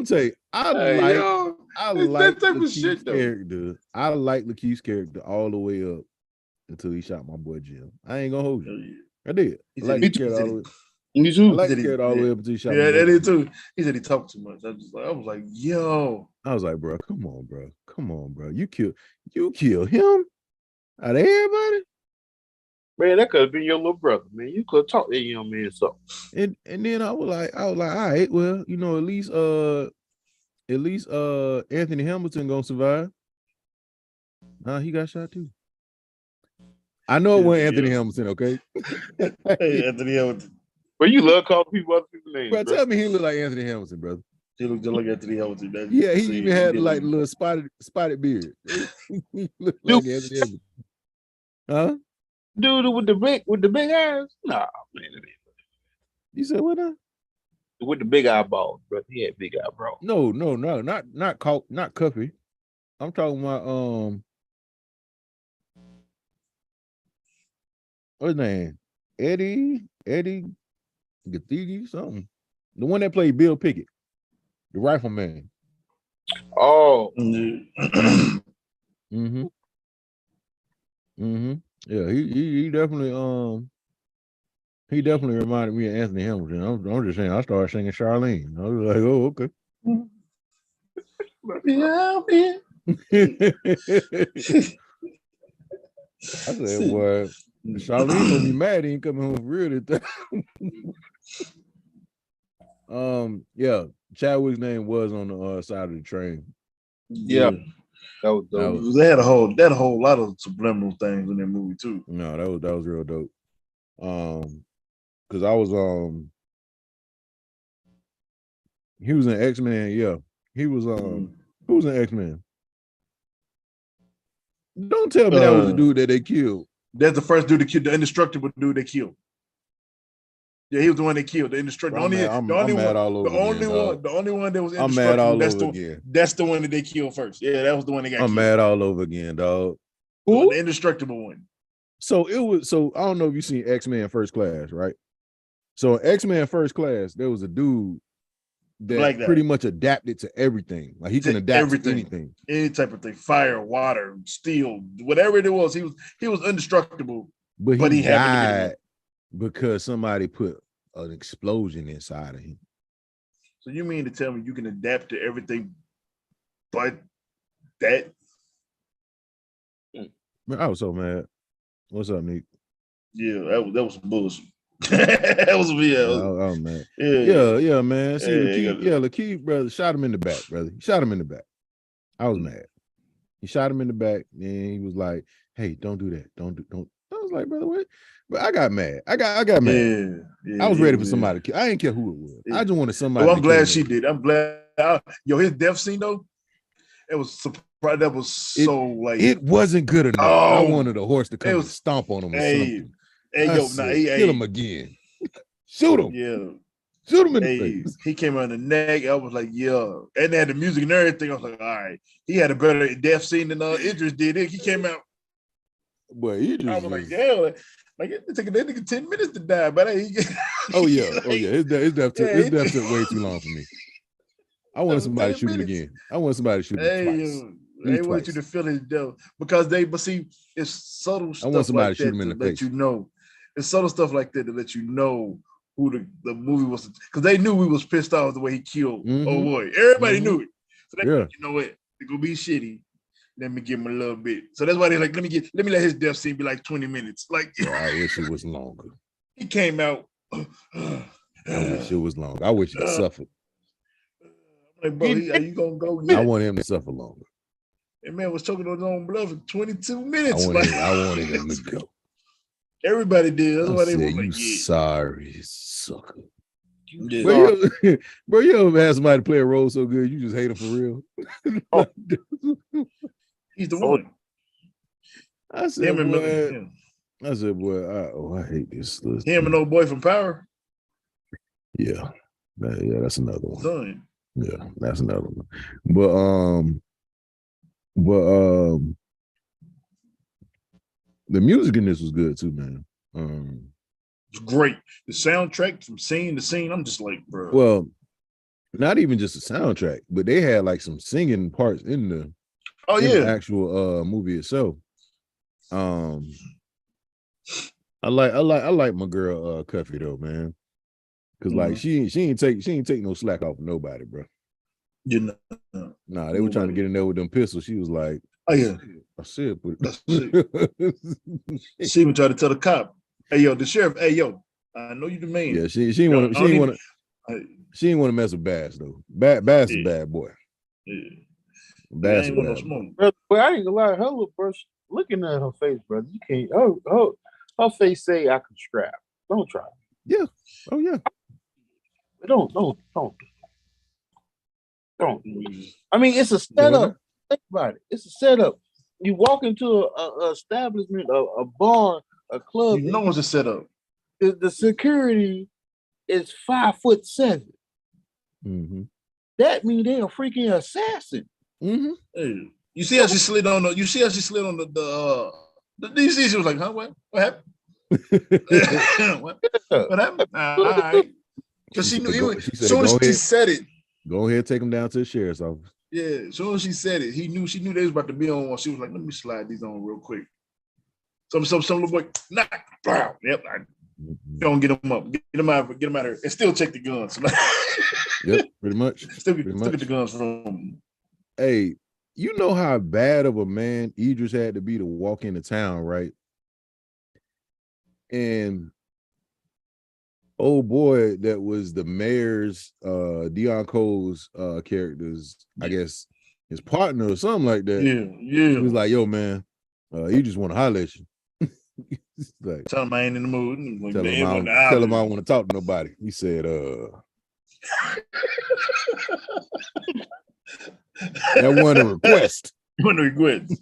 telling you, I like Lakeith's character. I like Lakeith's character all the way up until he shot my boy Jim. I ain't gonna hold you. I did. I like his character all the way. Me too. I like his character all the way up until he shot my boy. Yeah, that did too. He said he talked too much. I was like, yo. I was like, bro, come on, bro. You kill him out of everybody. Man, that could have been your little brother, man. You could have taught that young man something. And then I was like, all right, well, at least Anthony Hamilton gonna survive. Nah, he got shot too. I know it wasn't Anthony Hamilton, okay? Hey, Anthony Hamilton. But you love calling people other people's names, Bro, bro. tell me he looked like Anthony Hamilton, brother. He looked just like Anthony Hamilton. Man. Yeah, he even had like a little spotted beard. He looked like Anthony Hamilton. Huh? Dude with the big eyes? Nah, man. You said what now? With the big eyeballs, bro. He had big eyebrows. No, not Cuffy. I'm talking about what's his name? Eddie Gathigi, something. The one that played Bill Pickett, the rifleman. Oh. Mm-hmm. Yeah, he definitely reminded me of Anthony Hamilton. I'm just saying, I started singing Charlene. I was like, oh, okay. Yeah, man. I said, boy, Charlene gonna be mad he ain't coming home for real this time. Yeah, Chadwick's name was on the side of the train. Yeah. That was dope. They had a whole lot of subliminal things in that movie too. No, that was real dope. Because I was he was an X-Men, yeah. He was who was an X-Men? Don't tell me that was the dude that they killed. That's the first dude that killed, the indestructible dude they killed. Yeah, he was the one they killed. The indestructible. The only one that was indestructible. I'm mad all over again. That's the one that they killed first. Yeah, that was the one that got killed. I'm mad all over again, dog. Who? The indestructible one. So I don't know if you've seen X-Men First Class, right? So X-Men First Class, there was a dude that pretty much adapted to everything. Like he can adapt to anything. Any type of thing. Fire, water, steel, whatever it was. He was indestructible. But he died because somebody put an explosion inside of him. So you mean to tell me you can adapt to everything but that? Man, I was so mad. What's up, Nick? Yeah, that was some bullshit. That was me. I was mad. Yeah, man. See, Lakeith, brother, shot him in the back, brother. He shot him in the back. I was mad. He shot him in the back, and he was like, "Hey, don't do that. Don't." I was like, brother, what? But I got mad. I got mad. I was ready for somebody to kill. I didn't care who it was. I just wanted somebody. I'm glad she did. I'm glad. His death scene though, it was surprised. That was so it wasn't good enough. I wanted a horse to come and stomp on him or something. Kill him again. Shoot him. Yeah. Shoot him in the face. He came on the neck. I was like, yeah. And they had the music and everything. I was like, all right. He had a better death scene than Idris did. He came out. Boy, Idris. I was like, yeah. Like it took that nigga 10 minutes to die, but oh yeah. His death took way too long for me. I wanted somebody to shoot him again. I wanted somebody to shoot him twice. They want you to feel his death because it's subtle stuff. I want somebody like to shoot him in the face. You know, it's subtle stuff like that to let you know who the movie was, because they knew we was pissed off the way he killed. Oh boy, everybody knew it. So they like, you know what? It's gonna be shitty. Let me give him a little bit. So that's why they're like, let me let his death scene be like 20 minutes. Like, I wish it was longer. He came out. I wish it was longer. I wish he suffered. Like, bro, are you gonna go? I want him to suffer longer. That man was choking on his own blood for 22 minutes. I wanted him to go. Everybody did. That's why they were like, sorry, sucker. Yeah. Bro, you ever had somebody play a role so good you just hate him for real? He's the one. I said, boy, I hate this. Him and old boy from Power. Yeah, that's another one. Son. Yeah, that's another one. But the music in this was good too, man. It's great. The soundtrack from scene to scene, I'm just like, bro. Well, not even just the soundtrack, but they had like some singing parts in the actual movie itself. I like my girl Cuffy though, man. Cause like she ain't take no slack off of nobody, bro. You know, nah, they were trying to get in there with them pistols. She was like, "Oh yeah, I said, put it." She even tried to tell the cop, "Hey yo, the sheriff. Hey yo, I know you the man." Yeah, she didn't want to mess with Bass though. Bass is a bad boy. Yeah, Bass is bad. But I ain't gonna lie, her little brush, looking at her face, brother, you can't. Her face say I can scrap. Don't try. Yeah. Oh yeah. Don't. I mean, it's a setup. Think about it. It's a setup. You walk into a establishment, a bar, a club. You know it's a setup. The security is 5'7". Mm-hmm. That means they're a freaking assassin. Mm-hmm. Hey, you see how she slid on the. You see how she slid on the DC. She was like, "Huh? What happened? what happened? All right." Because she knew. As soon as she said it, go ahead, take him down to the sheriff's office. Yeah, as soon as she said it, she knew they was about to be on one. She was like, "Let me slide these on real quick." Some little boy, knock, bam. Yep, don't get him up, get him out of here, and still check the guns. Yep, pretty much. Still get the guns from him. Hey, you know how bad of a man Idris had to be to walk into town, right? And old boy that was the mayor's Deion Cole's characters, I guess his partner or something like that. Yeah. He was like, "Yo, man, you just want to holler at you." Like, tell him I ain't in the mood. Like, tell him I don't want to talk to nobody. He said, that wasn't a request.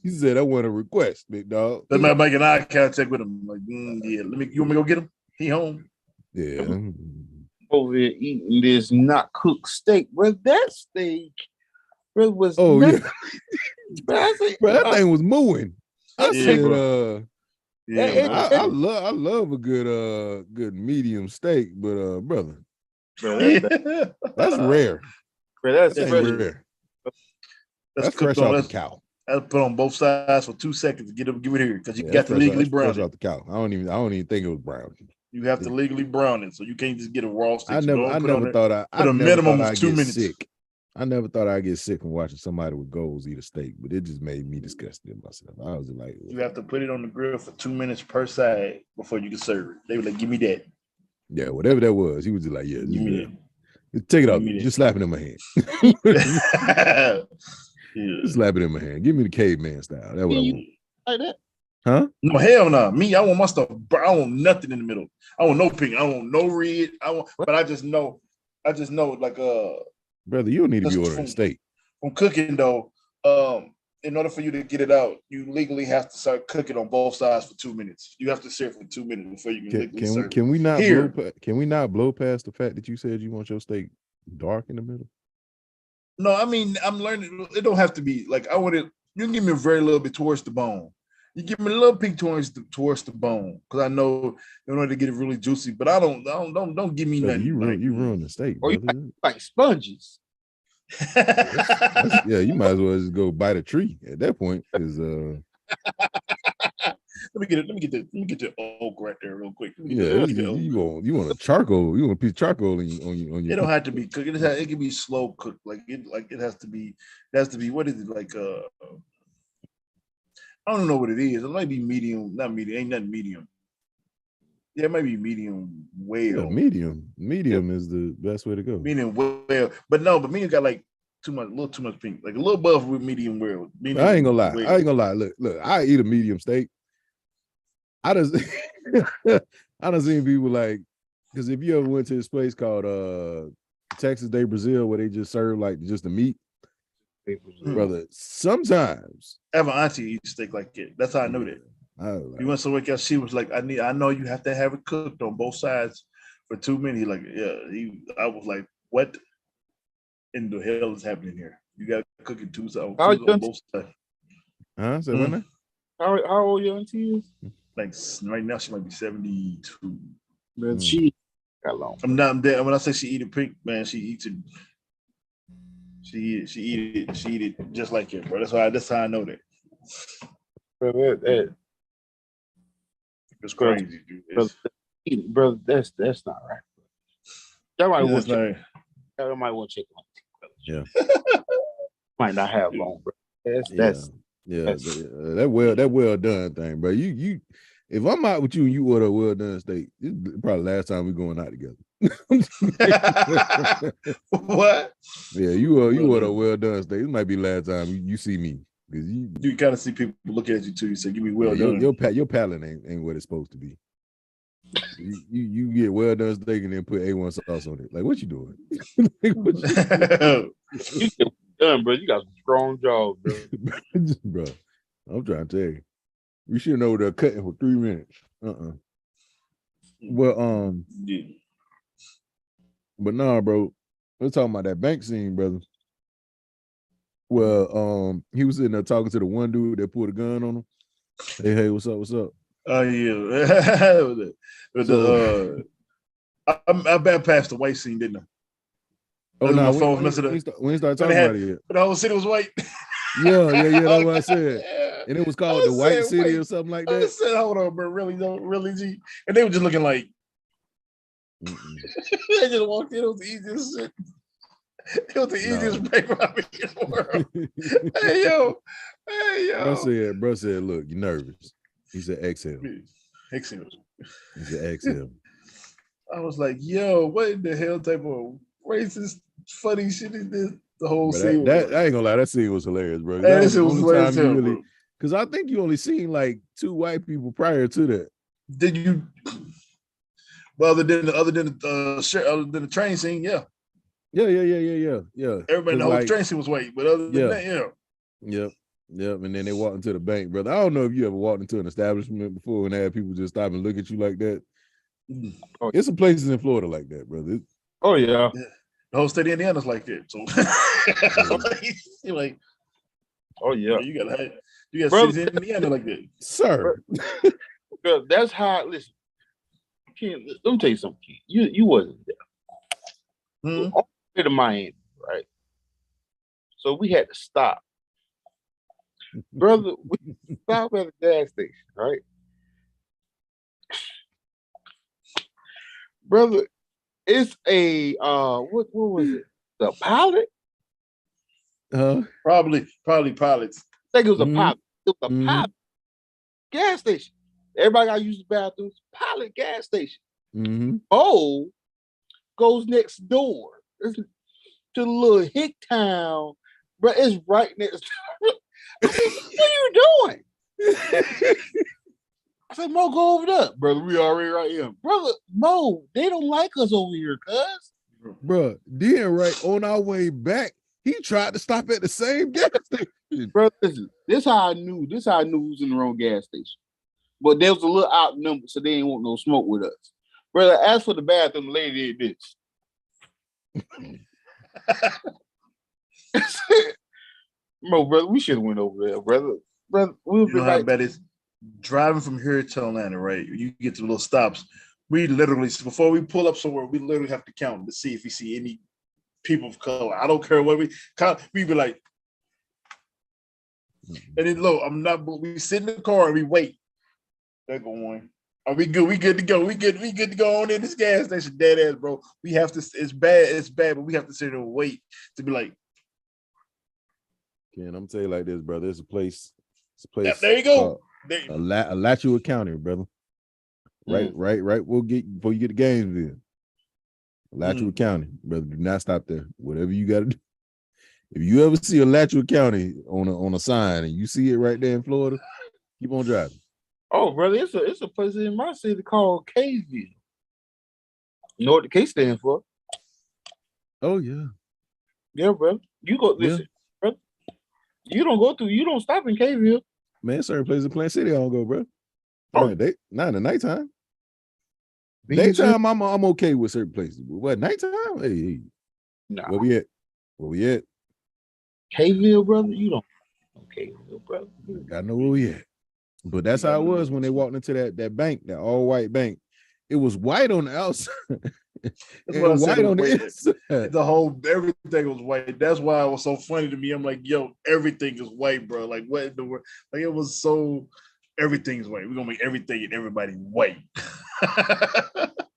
He said, "I want a request, big dog." That man making eye contact with him. Like, yeah, you want me to go get him? He home. Yeah. Over here eating this not cooked steak, bro. That steak, bro, was yeah. Bro, that thing was mooing. I said, I love a good medium steak, but brother, that's rare. Bro, that's rare. That's fresh off the cow. That's put on both sides for 2 seconds to give it here because you got to legally brown it. Fresh off the cow. I don't even think it was brown. You have to legally brown it, so you can't just get a raw steak. I never thought I'd 2 minutes. Sick. I never thought I'd get sick from watching somebody with goals eat a steak, but it just made me disgusted myself. I was like, you have to put it on the grill for 2 minutes per side before you can serve it. They were like, "Give me that." Yeah, whatever that was, he was just like, "Yeah, give me that. Take it off. Just slap it in my hand." Just slap it in my hand. Give me the caveman style. That's what I want. Like that. Huh? No, hell no. Me, I want my stuff. I want nothing in the middle. I want no pink. I want no red. But I just know, like brother, you don't need to be ordering steak. From cooking though, in order for you to get it out, you legally have to start cooking on both sides for 2 minutes. You have to serve for 2 minutes before you can legally serve. Can we not blow past the fact that you said you want your steak dark in the middle? No, I mean, I'm learning. It don't have to be like I want it. You can give me a very little bit towards the bone. You give me a little pink towards the bone because I know in order to get it really juicy. But I don't give me nothing. You ruin the steak. Or you like sponges. Yeah, you might as well just go bite a tree at that point. Because let me get the oak right there real quick. You want a charcoal? You want a piece of charcoal on your? It don't have to be cooked. It can be slow cooked. It has to be. What is it like? I don't know what it is. It might be medium, not medium. Ain't nothing medium. Yeah, it might be medium well. Yeah, medium is the best way to go. Medium well, but medium got like a little too much pink, like a little above with medium well. I ain't gonna lie. Look, I eat a medium steak. I done seen people like, because if you ever went to this place called Texas de Brazil where they just serve like just the meat, brother, sometimes I have an auntie eat steak like it. That's how I know that. You went somewhere else, she was like, I know you have to have it cooked on both sides for 2 minutes. Like, I was like, what in the hell is happening here? You got to cook it two sides on both sides. Huh? So when how old your auntie is? Like right now, she might be 72. Man, she got long. I'm there. When I say she eat it pink, man, she eats it. She eat it just like it, bro. That's how I know that. It's crazy, dude. Brother, that's not right. That might want to check on it. Yeah. Might not have long, bro. That's that well done thing, bro. You if I'm out with you and you order a well done steak, it's probably the last time we're going out together. What? Yeah, you order a well done steak. It might be the last time you see me. Because you kind of see people looking at you too. You say, "Give me well done." Your palate ain't what it's supposed to be. You get well done steak and then put A1 sauce on it. Like, what you doing? Like, what you get done, bro. You got some strong jaws, bro. Bro, I'm trying to tell you. You should know they're cutting for 3 minutes. Well, yeah. But nah, bro. We're talking about that bank scene, brother. Well, he was sitting there talking to the one dude that pulled a gun on him. Hey, what's up? What's up? Oh yeah. I bypassed the white scene, didn't I? Oh no, my phone was messing up. We ain't started talking about it yet. The whole city was white. Yeah, that's what I said. And it was called the White City or something like that. I said, hold on, bro. Really, G. And they were just looking like they just walked in. It was the easiest shit. It was the easiest break in the world. Hey yo. Bro said, look, you're nervous. He said, exhale. Exhale. He said, exhale. I was like, yo, what in the hell type of racist funny shit is this? The whole scene. I ain't gonna lie, that scene was hilarious, bro. That shit was hilarious, really. Because I think you only seen like 2 white people prior to that. Did you? Well, other than the train scene, yeah. Yeah. Everybody knows the train scene was white, but other than that, yeah. Yep. And then they walked into the bank, brother. I don't know if you ever walked into an establishment before and had people just stop and look at you like that. It's some places in Florida like that, brother. Oh yeah. The whole state of Indiana's like that. So you're like, oh yeah, you got cities in Indiana like that, sir. Bro, that's how. Listen, Ken, let me tell you something. Ken. You wasn't there. On the way to Miami, right? So we had to stop, brother. We stopped at a gas station, right? Brother, it's a what was it? The Pilot? Probably pilots. I think it was a Pilot. It was a Pilot gas station. Everybody got to use the bathrooms. Pilot gas station. Oh, goes next door. It's to the little hick town, but it's right next door. I said, what are you doing? I said, Mo, go over there. Brother, we already right here. Brother, Mo, they don't like us over here, cuz. Bro, then right on our way back, he tried to stop at the same gas station. Bro, listen, this how I knew who was in the wrong gas station. But there was a little outnumbered, so they didn't want no smoke with us. Brother, as for the bathroom, the lady did this. Mo, brother, we should have went over there, brother. Brother, we'll be right. How bad is driving from here to Atlanta, right? You get to the little stops. We literally, before we pull up somewhere, we literally have to count to see if we see any people of color. I don't care what we count. We be like, and then look, we sit in the car and we wait. They're going. Are we good? We good to go. We good to go on in this gas station. Dead ass, bro. We have to. It's bad, but we have to sit there and wait to be like. Ken, I'm tell you like this, brother. It's a place. Yeah, there you go. Alachua County, brother. Right. We'll get before you get the games in. Alachua County, brother. Do not stop there. Whatever you got to do. If you ever see Alachua County on a sign and you see it right there in Florida, keep on driving. Oh, brother, it's a place in my city called Kville. You know what the K stands for? Oh yeah. Yeah, bro. You go listen, bro. You don't stop in Kville. Man, certain places in Plant City I don't go, bro. Oh, not in the nighttime. Daytime, I'm okay with certain places. But what nighttime? Hey. Nah. Where we at? Kville, brother. You don't Kville, brother. I know where we at. But that's how it was when they walked into that bank, that all white bank. It was white on the outside. That's what I said. White on the inside. Everything was white. That's why it was so funny to me. I'm like, yo, everything is white, bro. Like, what in the world? Like, it was so, everything's white. We're gonna make everything and everybody white.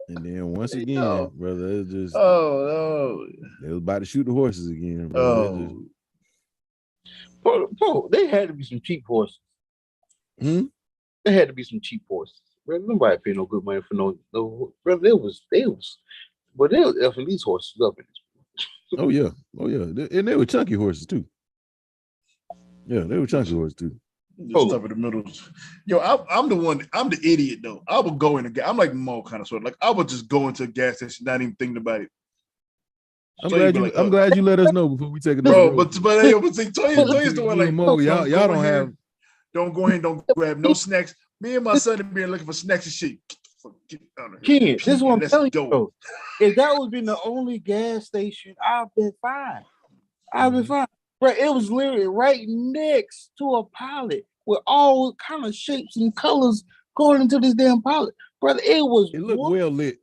And then once again, brother, it's just they was about to shoot the horses again, bro. They had to be some cheap horses. There had to be some cheap horses. Brother, nobody paid no good money for no brother. But they were effing these horses up in this. Oh yeah. And they were chunky horses too. Yeah, they were chunky boys too. Just stuff in the middle. Yo, I'm the one. I'm the idiot though. I would go in I'm like Mo kind of sort of like I would just go into a gas station, not even thinking about it. I'm glad you let us know before we take it. Bro, but see, Toya's the one like Mo, y'all don't have. Don't go in. Don't grab no snacks. Me and my son have been looking for snacks and shit. Ken, this is what I'm telling you. If that would be the only gas station, I've been fine. Bro, it was literally right next to a pilot with all kind of shapes and colors going into this damn pilot. Brother, it looked well lit.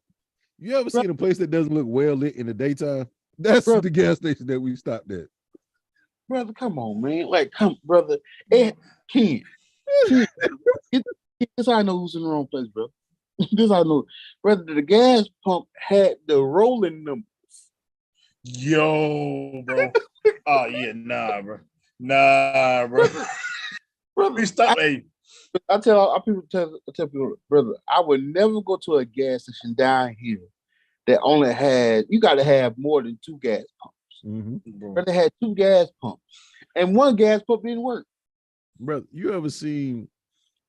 You ever seen a place that doesn't look well lit in the daytime? That's the gas station that we stopped at. Brother, come on, man. Like, brother. Ken. This how I know who's in the wrong place, bro. This how I know. Brother, the gas pump had the rolling numbers. Yo, bro. Oh, yeah, nah, bro. Brother, stop, I tell people, brother, I would never go to a gas station down here that only had, you got to have more than 2 gas pumps. Mm-hmm. Brother had 2 gas pumps, and 1 gas pump didn't work. Brother, you ever seen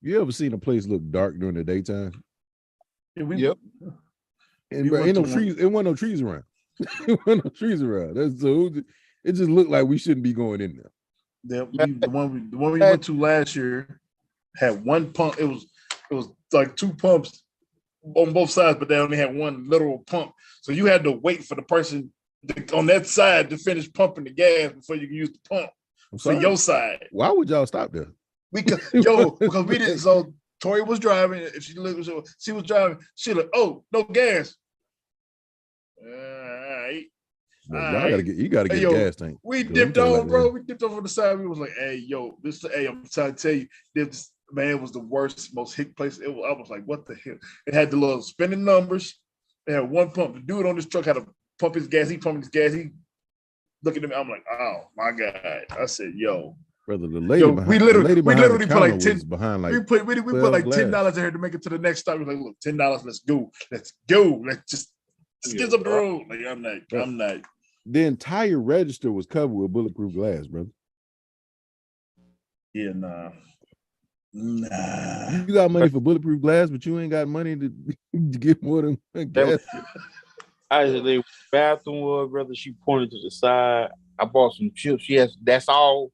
a place look dark during the daytime? Yep. And bro, ain't no trees. It wasn't no trees around. It wasn't no trees around. It just looked like we shouldn't be going in there. The one we went to last year had 1 pump. It was like 2 pumps on both sides, but they only had 1 literal pump. So you had to wait for the person on that side to finish pumping the gas before you can use the pump for your side. Why would y'all stop there? Because we didn't. So Tori was driving. If she was driving, she like, oh, no gas. All right. You gotta get a gas tank. We dipped on, bro. We dipped over the side. We was like, hey, yo, I'm trying to tell you, this man was the worst, most hit place. I was like, what the hell? It had the little spinning numbers. It had 1 pump. The dude on this truck had to pump his gas. He pumped his gas. He looking at me. I'm like, oh my God. I said, yo. Brother, the lady behind, we literally put like 10 behind like we put like $10 in here to make it to the next stop. We're like, look, $10, let's go. Let's get up the road. Like I'm not. The entire register was covered with bulletproof glass, brother. Yeah, nah. You got money for bulletproof glass, but you ain't got money to get more than gas. The bathroom was, brother. She pointed to the side. I bought some chips. Yes, that's all.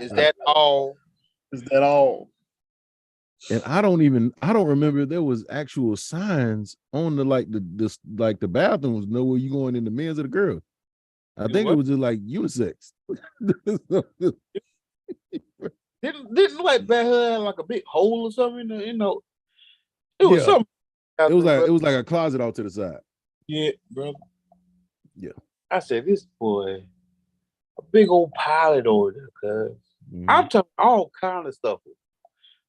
Is that all? Is that all? And I don't remember there was actual signs on the bathrooms know where you going in the men's or the girls. I think it was just like unisex. didn't like that had like a big hole or something it was something. It was like a closet out to the side. Yeah, bro. Yeah. I said, this boy, a big old pilot over there, cuz. I'm talking all kind of stuff.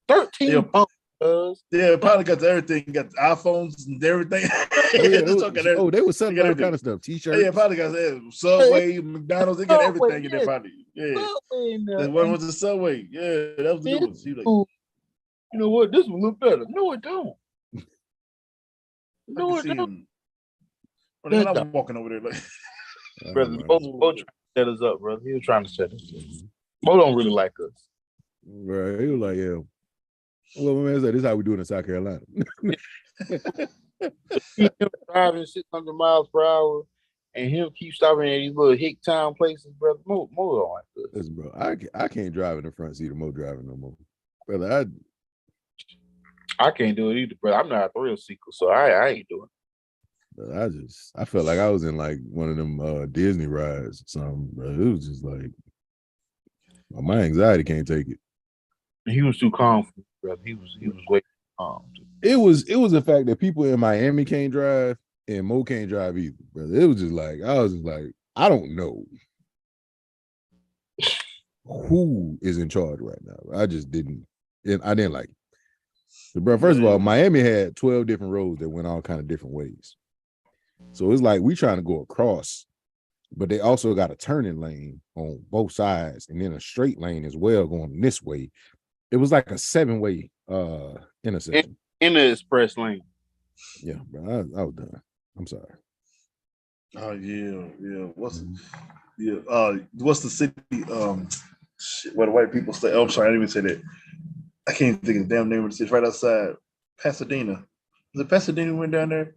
13 pumps, cuz. Yeah, probably got everything. Got the iPhones and everything. They were selling all kind of stuff. T-shirts. Yeah, probably got Subway, McDonald's. They got everything in there, probably. Yeah. That one was the Subway. Yeah, that was the good one. You know what? This one look better. No, it don't. No, it don't. I'm walking over there like, brother, Bo trying to set us up, brother. He was trying to set us up. Bo don't really like us. Right. He was like, yeah. Well, my man said, this is how we do it in South Carolina. Him driving 600 miles per hour and him keep stopping at these little hick town places, brother. Mo don't like this. Listen, bro, I can't drive in the front seat of Mo driving no more. Brother, I can't do it either, brother. I'm not a thrill seeker, so I ain't doing it. I felt like I was in like one of them Disney rides or something, bro. It was just like my anxiety can't take it. He was too calm for me, brother. He was way too calm. It was the fact that people in Miami can't drive and Mo can't drive either, brother. It was just like I don't know who is in charge right now. I just didn't, and I didn't like it. So, bro, first of all, Miami had 12 different roads that went all kind of different ways. So it's like we trying to go across, but they also got a turning lane on both sides and then a straight lane as well going this way. It was like a 7-way intersection. In the express lane. Yeah, bro, I was done. I'm sorry. Oh yeah. Mhm. What's the city? Shit, where the white people stay? Oh, I'm sorry, I didn't even say that. I can't even think of the damn name of the city. It's right outside Pasadena. Was it Pasadena? Went down there,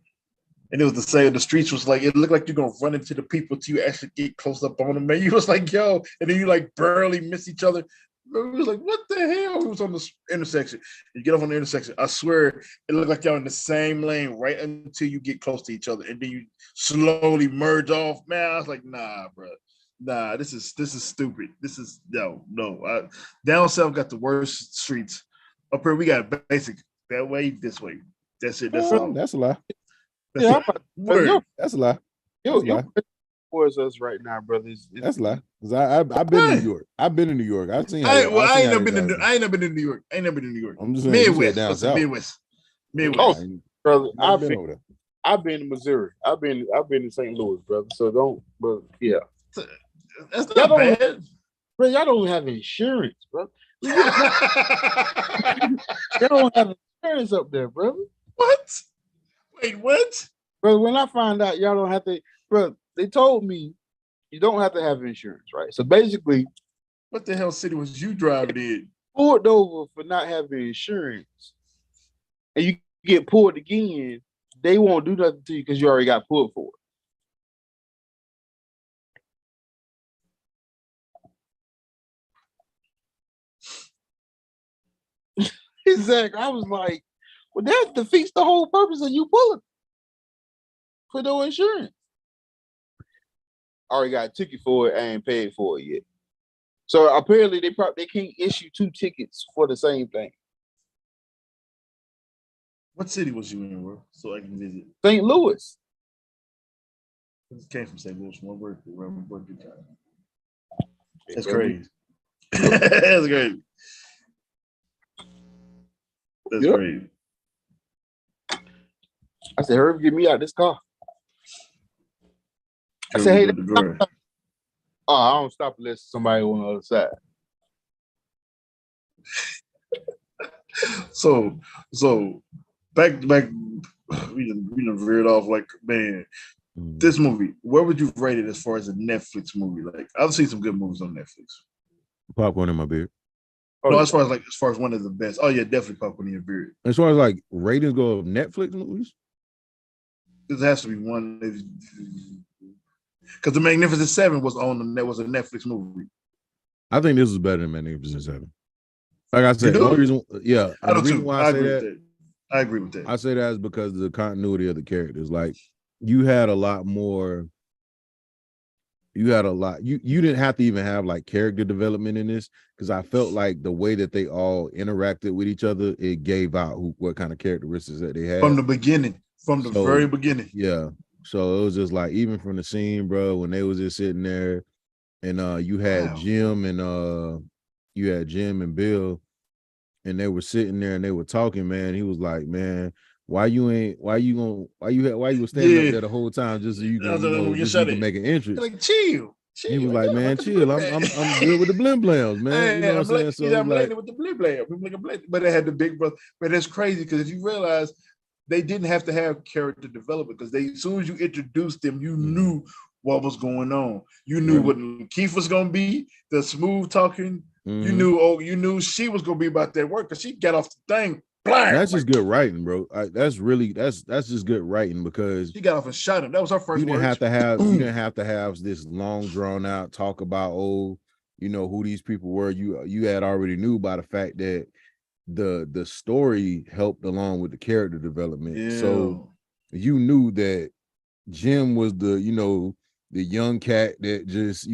and it was the same. The streets was like it looked like you're gonna run into the people till you actually get close up on them. Man, you was like, yo, and then you like barely miss each other. We was like, what the hell? We was on the intersection. You get off on the intersection. I swear, it looked like y'all in the same lane right until you get close to each other, and then you slowly merge off. Man, I was like, nah, bro. Nah, this is stupid. This is no. Down south got the worst streets. Up here we got basic that way, this way. That's it. That's all. That's a lie. That's Yeah, it. Word. That's a lie. yo, That's a yo, lie. towards us right now, brother. That's a lie. 'Cause I've been in New Right. York. I've been in New York. I've seen how I I've seen ain't how never they been in. drive. I ain't never been in New York. I ain't never been in New York. I'm just saying, you said Midwest. down Listen, south. Midwest. Yeah, Oh, Midwest. brother, never been over there. I've been to Missouri. I've been in St. Louis, brother. So don't, but yeah, That's y'all not don't, bad. bro. Y'all don't have insurance, bro. Y'all don't have insurance up there, brother. What? Wait, what? Bro, when I find out y'all don't have to, bro, they told me you don't have to have insurance, right? So basically, What the hell city was you driving in? pulled over for not having insurance, and you get pulled again, they won't do nothing to you because you already got pulled for it. Exactly. I was like, well, that defeats the whole purpose of you pulling for no insurance. I already got a ticket for it. I ain't paid for it yet. So apparently they can't issue two tickets for the same thing. What city was you in, bro? So I can visit. St. Louis. This came from St. Louis. One word. That's Hey, crazy. That's crazy. That's Yep. crazy. I said, Herb, get me out of this car. I said, hey, I don't stop unless somebody on the other side. So back, we done veered off like, man. This movie, where would you rate it as far as a Netflix movie? Like, I've seen some good movies on Netflix. Popcorn in my beard. Oh, no, as far as one of the best. Oh yeah, definitely Popcorn in your beard. As far as like ratings go of Netflix movies, This has to be one. Because The Magnificent Seven was a Netflix movie. I think this is better than Magnificent Seven. Like I said, the only reason, yeah, and the reason why I say that, I agree with that. I say that is because of the continuity of the characters. Like you had a lot more. You didn't have to even have like character development in this because I felt like the way that they all interacted with each other, it gave out what kind of characteristics that they had from the beginning, very beginning. Yeah. So it was just like even from the scene, bro, when they was just sitting there, and you had Jim and Bill, and they were sitting there and they were talking, man. He was like, man, why you standing up there the whole time just so you can make an entrance? Like, chill. He was like, man, chill. I'm good with the blim blams, man. You know what I'm saying? So I'm like, with the blim blam. But they had the big brother. But it's crazy because if you realize they didn't have to have character development because as soon as you introduced them, you knew what was going on. You knew what Keith was gonna be, the smooth talking. You knew she was gonna be about that work because she got off the thing. Blam. That's just good writing, bro. That's just good writing because she got off and shot him. That was her first. You didn't have to have this long drawn out talk about who these people were. You had already knew by the fact that the story helped along with the character development. Yeah. So you knew that Jim was the young cat that just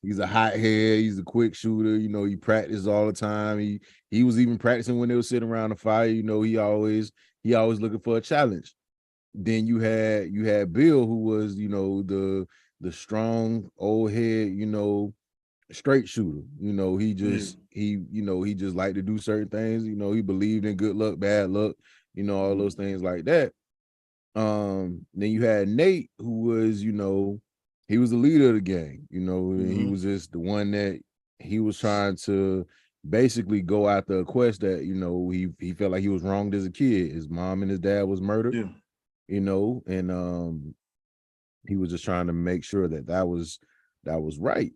he's a hot head, he's a quick shooter, he practices all the time. He was even practicing when they were sitting around the fire, he always looking for a challenge. Then you had Bill, who was the strong old head, straight shooter. He just he just liked to do certain things. He believed in good luck, bad luck, all those things like that. Then you had Nate, who was he was the leader of the gang. And he was just the one that he was trying to basically go after a quest that he felt like he was wronged as a kid. His mom and his dad was murdered. And He was just trying to make sure that was right.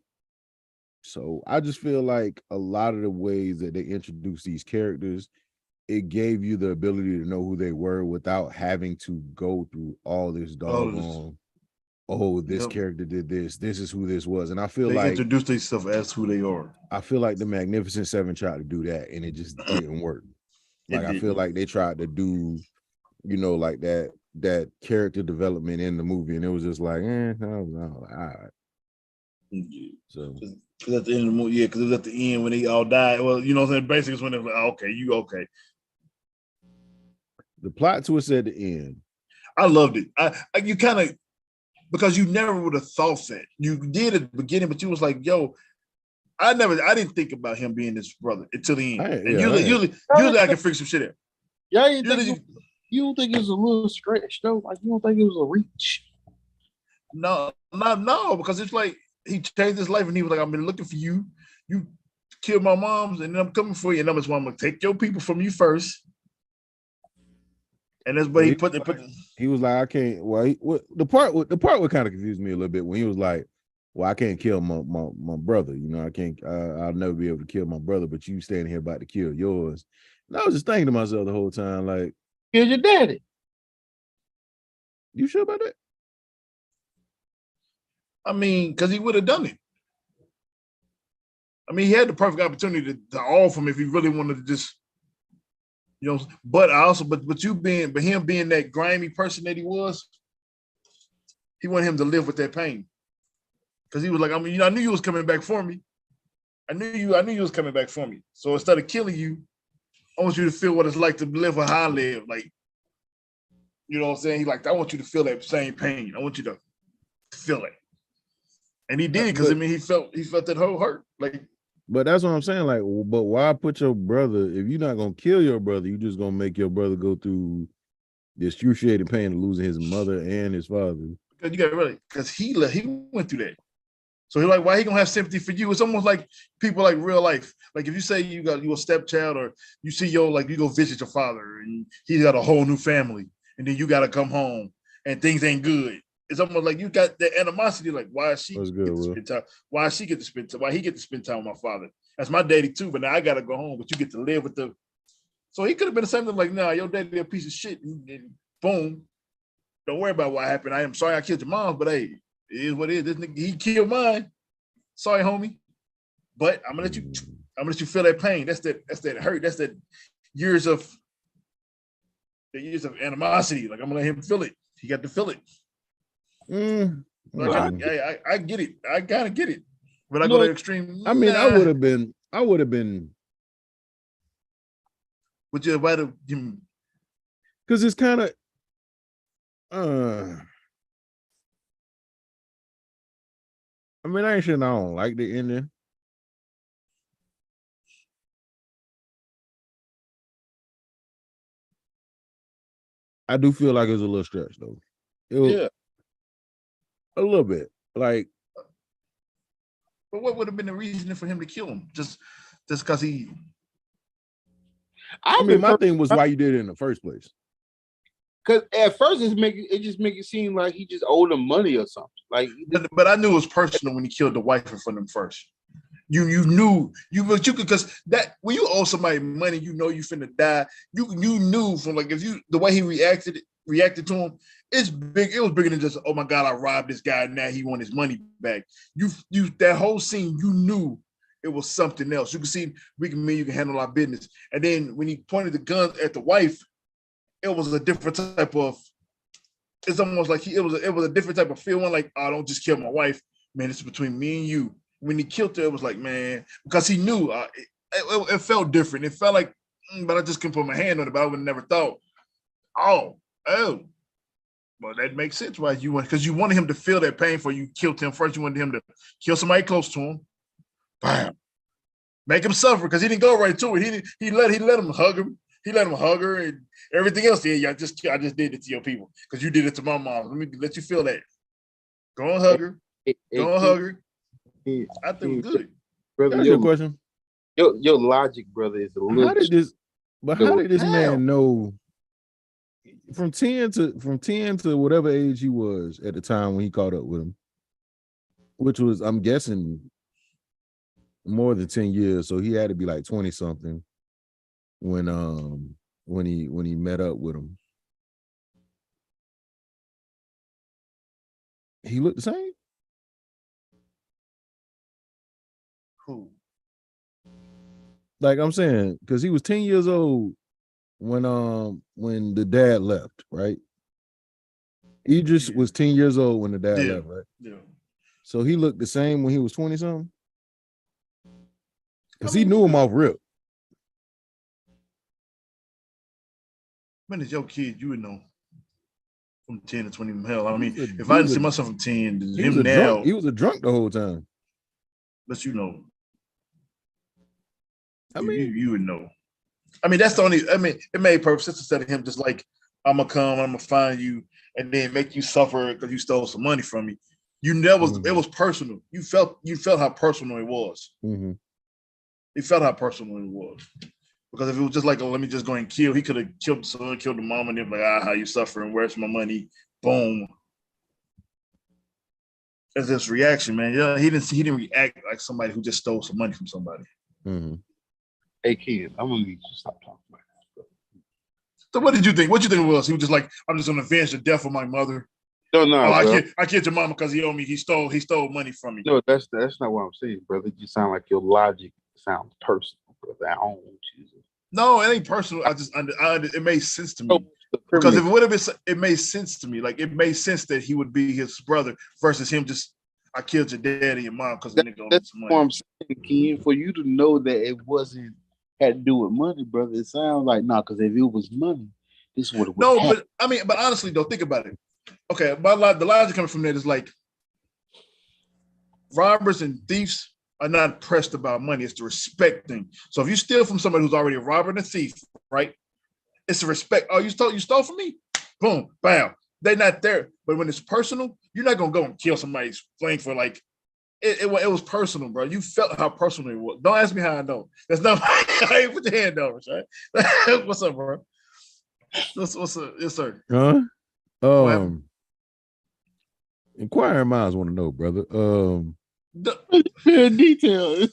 So I just feel like a lot of the ways that they introduce these characters, it gave you the ability to know who they were without having to go through all this doggone. Oh, this character did this. This is who this was, and I feel they like introduced themselves as who they are. I feel like the Magnificent Seven tried to do that, and it just didn't work. Like I feel like they tried to do, like that character development in the movie, and it was just like, no, all right. So because at the end of the movie, because it was at the end when they all died. Well, you know what I'm saying? Basically, it's when it was like, okay, you okay. The plot twist at the end. I loved it. You kind of, because you never would have thought that. You did at the beginning, but you was like, yo, I didn't think about him being this brother until the end. Usually I can figure some shit out. Yeah, you don't think it was a little stretch though? Like you don't think it was a reach? No, because it's like he changed his life and he was like, I've been looking for you. You killed my moms, and then I'm coming for you. And I'm gonna take your people from you first. And that's what he put. He was like, I can't. Well, the part would kind of confuse me a little bit when he was like, well, I can't kill my brother. I can't. I'll never be able to kill my brother. But you standing here about to kill yours. And I was just thinking to myself the whole time, like, here's your daddy. You sure about that? I mean, because he would have done it. I mean, he had the perfect opportunity to offer him if he really wanted to just, But him being that grimy person that he was, he wanted him to live with that pain. Because he was like, I knew you was coming back for me. I knew you was coming back for me. So instead of killing you, I want you to feel what it's like to live how I live. Like, you know what I'm saying? He like, I want you to feel that same pain. I want you to feel it. And he did, because he felt that whole hurt. Like, but that's what I'm saying. Like, but why put your brother, if you're not gonna kill your brother, you just gonna make your brother go through the excruciating pain of losing his mother and his father. Because you got really, because he went through that. So he's like, why he gonna have sympathy for you? It's almost like people like real life. Like if you say you a stepchild, or you see you go visit your father and he's got a whole new family, and then you gotta come home and things ain't good. It's almost like you got that animosity. Like, why she get to spend time? Why she get to spend time? Why he get to spend time with my father? That's my daddy too, but now I gotta go home. But you get to live with the. So he could have been the same thing. Like, nah, your daddy a piece of shit, and boom. Don't worry about what happened. I am sorry I killed your mom, but hey, it is what it is. This nigga, he killed mine. Sorry, homie. But I'm gonna let you feel that pain. That's that hurt. That's that years of animosity. Like, I'm gonna let him feel it. He got to feel it. I get it. I gotta get it. But I go to the extreme. I mean, I would have been. Would you invite him? Because it's kind of. I mean, I don't like the ending. I do feel like it was a little stretch, though. A little bit. Like, but what would have been the reason for him to kill him? Just because he. I mean, my thing was why you did it in the first place. Because at first it just make it seem like he just owed him money or something. Like, but I knew it was personal when he killed the wife in front of him first. You knew because that when you owe somebody money, you finna die. You knew from like the way he reacted to him. It's big. It was bigger than just, oh my God, I robbed this guy and now he want his money back. You that whole scene, you knew it was something else. You can see you can handle our business. And then when he pointed the gun at the wife, it was a different type of. It's almost like it was a different type of feeling. Like, oh, don't just kill my wife, man. It's between me and you. When he killed her, it was like, man, because he knew it felt different. It felt like, but I just couldn't put my hand on it. But I would have never thought, oh, well, that makes sense. Why because you wanted him to feel that pain before you killed him first. You wanted him to kill somebody close to him, bam, make him suffer because he didn't go right to it. He let him hug him. He let him hug her and everything else. Yeah, I just did it to your people because you did it to my mom. Let me let you feel that. Go and hug her. Go and hug her. I think good. Brother, your question. Your logic, brother, is a little. How did this man know? from 10 to whatever age he was at the time when he caught up with him, which was, I'm guessing, more than 10 years. So he had to be like 20 something when he met up with him. He looked the same. Who? Like I'm saying, because he was 10 years old when the dad left, right? Idris was 10 years old when the dad left, right? Yeah. So he looked the same when he was 20 something. Because he knew him off rip. When it's your kid, you would know from 10 to 20. Hell, I mean, if I didn't see myself from 10 to him now, he was a drunk the whole time. But you know, I mean, you would know. I mean, that's the only. I mean, it made perfect sense instead of him just like, I'm gonna come, I'm gonna find you, and then make you suffer because you stole some money from me. You never. It was personal. You felt how personal it was. Mm-hmm. He felt how personal it was. Because if it was just like, oh, let me just go and kill, he could have killed the son, killed the mom, and they're like, how you suffering? Where's my money? Boom. That's his reaction, man. Yeah, he didn't react like somebody who just stole some money from somebody. Mm-hmm. Hey kid, I'm gonna need you to stop talking about that. So what did you think? What you think it was? He was just like, I'm just gonna avenge the death of my mother. No, I killed your mama because he owed me. He stole money from me. No, that's not what I'm saying, brother. You sound like your logic sounds personal, brother. I don't want you to. No, it ain't personal. It made sense to me. Because if it would have been, it made sense to me. Like it made sense that he would be his brother versus him just, I killed your dad and your mom because the nigga owed me some money. That's what I'm saying, Ken. For you to know that it wasn't had to do with money, brother, it sounds like because if it was money, this would have. No, but I mean, but honestly, though, think about it. Okay, the logic coming from that is like robbers and thieves are not pressed about money. It's the respect thing. So if you steal from somebody who's already a robber and a thief, right? It's the respect. Oh, you stole from me? Boom, bam. They're not there. But when it's personal, you're not gonna go and kill somebody's flame for like it was personal, bro. You felt how personal it was. Don't ask me how I know. That's not I ain't put your hand down, right? What's up, bro? What's up? Yes, sir. Inquiring minds want to know, brother. Detail.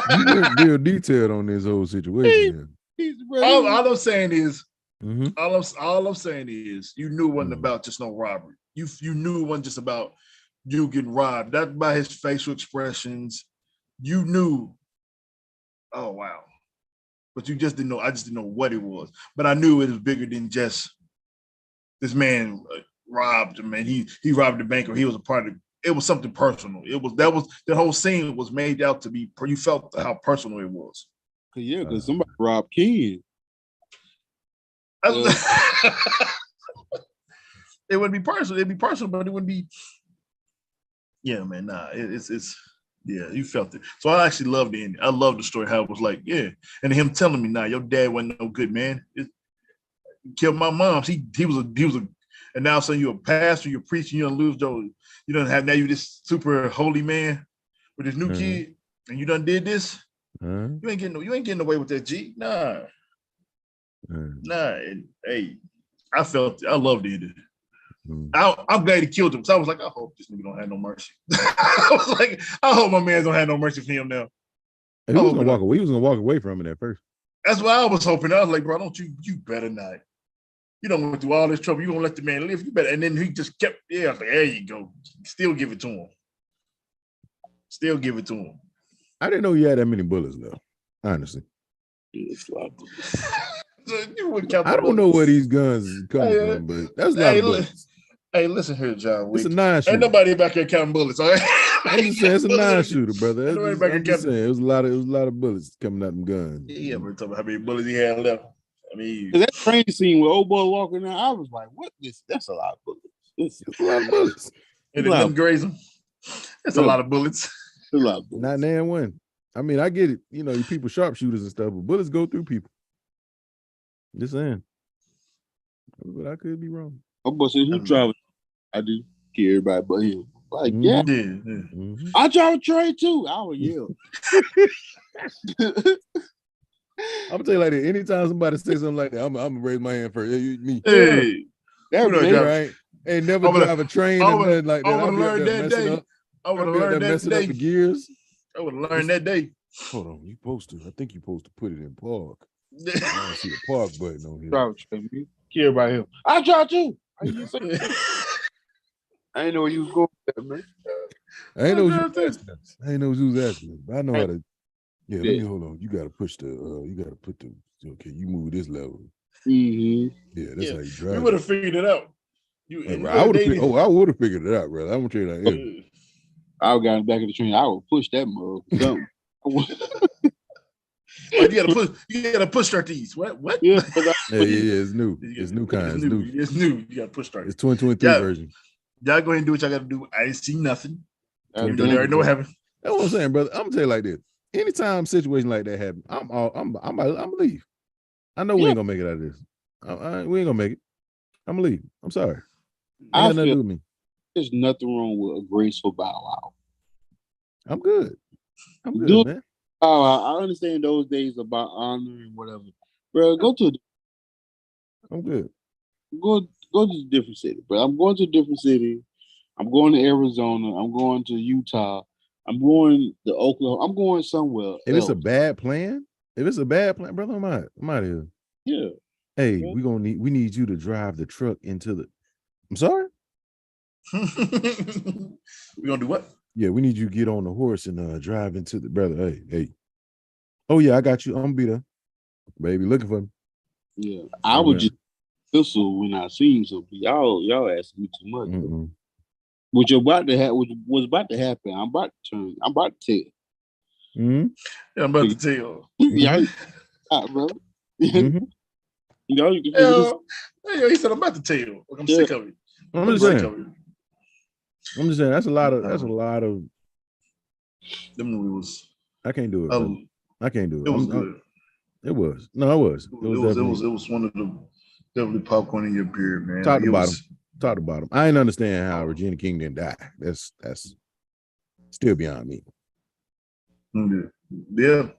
You went real detailed on this whole situation. All I'm saying is, mm-hmm. all I'm saying is, you knew it wasn't about just no robbery. You knew it wasn't just about you getting robbed. That by his facial expressions, you knew. Oh wow, but you just didn't know. I just didn't know what it was, but I knew it was bigger than just this man robbed him, and he robbed the bank, or he was a part of. It was something personal. The whole scene was made out to be. You felt how personal it was. Yeah, because somebody robbed Ken. It wouldn't be personal. It'd be personal, but it wouldn't be. Yeah, man. Nah, it's yeah. You felt it. So I actually loved the ending. I love the story. How it was like, yeah, and him telling me, "Nah, your dad wasn't no good man. He killed my mom. He was a, and now saying you're a pastor, you're preaching, you don't lose your, you don't have now you this super holy man with this new kid, and you done did this." You ain't getting away with that, G. Nah. Nah. And, hey, I felt it. I loved it. I'm glad he killed him. So I was like, I hope this nigga don't have no mercy. I was like, I hope my man don't have no mercy for him now. He was gonna walk away. He was gonna walk away from it at first. That's what I was hoping. I was like, bro, don't you better not. You don't went through all this trouble. You gonna let the man live. You better. And then he just kept, I was like, there you go. Still give it to him. Still give it to him. I didn't know you had that many bullets left. Honestly, I don't know where these guns come from, but that's a lot of bullets. Hey, listen here, John Wick. It's a 9-shooter. Ain't nobody back here counting bullets, all right? I'm just saying it's a 9-shooter, brother. I'm just saying it was a lot of bullets coming out them guns. Yeah, we're talking about how many bullets he had left. I mean, that train scene with old boy walking out, I was like, "What? That's a lot of bullets. It's a lot of bullets." And it didn't graze him. That's a lot of bullets. A lot of bullets. Not nan one. I mean, I get it. You know, you people sharpshooters and stuff, but bullets go through people. Just saying. But I could be wrong. I'm gonna say who travel. I do care everybody but him. Like, yeah. I drive a train too. I would yell. I'm gonna tell you like that. Anytime somebody says something like that, I'm gonna raise my hand first. Me. Hey, That know, man, Right? Ain't never drive a train or nothing like that. I'll be up there messing up. I would I'll have be up there learned that messing up day. the gears. I would have learned that day. Hold on, you supposed to. I think you're supposed to put it in park. I don't see the park button on here. drive train. You care about him. I drive too. I didn't know where you was going with that, man. I ain't know what you was asking us. I ain't know what you was asking us, but I know how to. Yeah, let me hold on. You gotta push the. You gotta put the. Okay, you move this level. Mm-hmm. Yeah, that's how you drive. We would have figured it out. I would have. Oh, I would have figured it out, brother. I'm gonna tell you that. Yeah. I would got in the back of the train. I would push that mug. Like you gotta push start these. What? Yeah, it's new. It's new kind. It's new. You gotta push start. It's 2023 version. Y'all go ahead and do what y'all gotta do. I ain't see nothing. You know, they already know what happened. That's what I'm saying, brother. I'm gonna tell you like this. Anytime situation like that happen, I'm gonna leave. I know we ain't gonna make it out of this. We ain't gonna make it. I'm gonna leave. I'm sorry. I got nothing to do with me. There's nothing wrong with a graceful bow out. I'm good. I'm good, man. I understand those days about honor and whatever. Bro, I'm good. Go to a different city, bro. I'm going to a different city. I'm going to Arizona. I'm going to Utah. I'm going to Oklahoma. I'm going somewhere. If it's a bad plan, brother, I'm out of here. Yeah. Hey, we need you to drive the truck into the. I'm sorry. We gonna do what? Yeah, we need you to get on the horse and drive into the brother. Hey. Oh yeah, I got you. I'm gonna be there. Baby, looking for me. Yeah, I would just whistle when I seen something. Y'all asking me too much. What was about to happen? I'm about to turn. I'm about to tell. Mm-hmm. Yeah, I'm about to tell. Yeah, bro. Mm-hmm. He said I'm about to tell. I'm sick of it. I'm just saying. That's a lot of. Them rules. I can't do it. I can't do it. It was good. It was. No, it was. It was one of the definitely popcorn in your beard, man. Top to bottom. I didn't understand how Regina King didn't die. That's still beyond me. Yeah,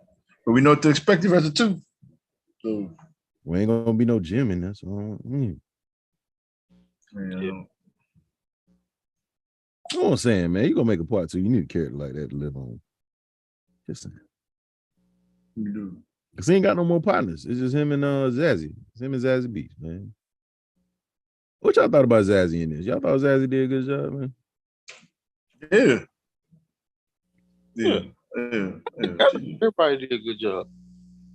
but we know what to expect the rest of two. So we ain't gonna be no Jim in this. Man. I'm saying, man, you gonna make a part two. You need a character like that to live on. Just saying. You do. Cause he ain't got no more partners. It's just him and Zazzy. It's him and Zazzy Beats, man. What y'all thought about Zazzy in this? Y'all thought Zazzy did a good job, man? Yeah. Everybody did a good job.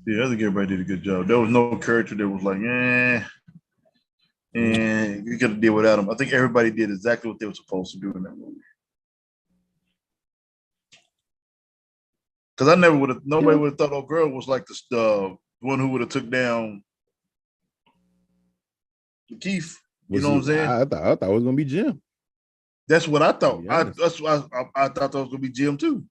Yeah, I think everybody did a good job. There was no character that was like, and you could have deal without him. I think everybody did exactly what they were supposed to do in that movie. Because nobody would have thought old girl was like the one who would have took down Keith. You know what I'm saying? I thought it was gonna be Jim. That's what I thought. That's why I thought that was gonna be Jim too.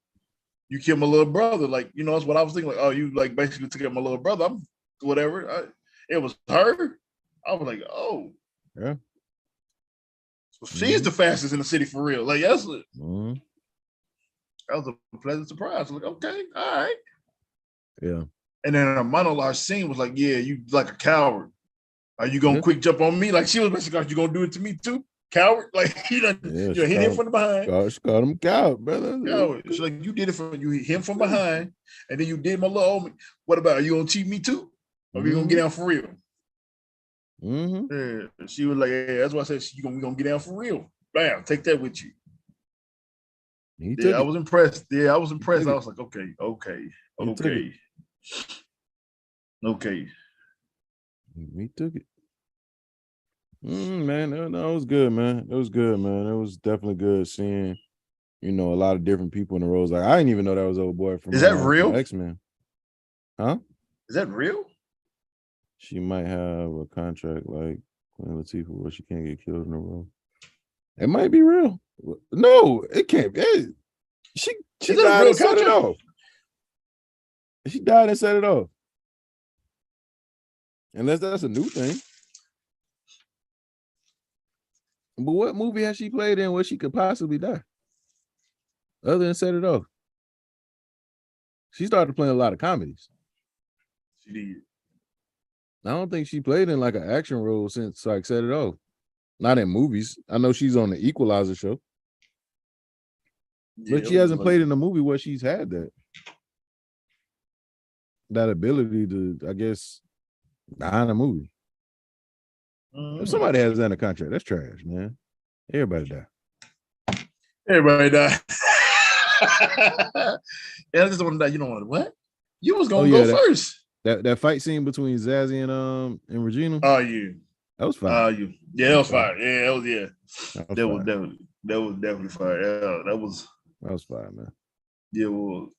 You killed my little brother, like that's what I was thinking. Like, oh, you like basically took out my little brother. I'm whatever. It was her. I was like, oh, yeah. So she's the fastest in the city for real. Like that's it. Mm-hmm. That was a pleasant surprise. Like, okay, all right. Yeah. And then her monologue scene was like, yeah, you like a coward. Are you gonna quick jump on me? Like she was basically like, you gonna do it to me too? Coward? Like you hit him from behind. She called him coward, brother. Coward. She's like, you did it you hit him from behind, and then you did my little homie. What about, are you gonna cheat me too? Or are you gonna get down for real? Mm-hmm. Yeah. She was like, yeah, that's why I said we gonna get down for real. Bam, take that with you. I was impressed. Yeah, I was impressed. I was like, okay. He took it. Man, that was good, man. It was good, man. It was definitely good seeing, a lot of different people in the roles. Like I didn't even know that was old boy from. Is that real? X-Men. Huh? Is that real? She might have a contract like Queen Latifah where she can't get killed in a role. It might be real. No, it can't be. She died and set it off. She died and set it off. Unless that's a new thing. But what movie has she played in where she could possibly die? Other than Set It Off. She started playing a lot of comedies. She did. I don't think she played in like an action role since like Set It Off. Not in movies. I know she's on the Equalizer show. Yeah, But she hasn't played in a movie where she's had that ability to, I guess, die in a movie. If somebody has that in a contract, that's trash, man. Everybody die. Everybody die. Yeah, I just want to die. You don't want to what? You was gonna go first. That fight scene between Zazie and Regina. Oh, yeah. That was fire. Yeah, that was fire. Yeah, that was That was definitely fire. Yeah, that was fire, man. Yeah, well,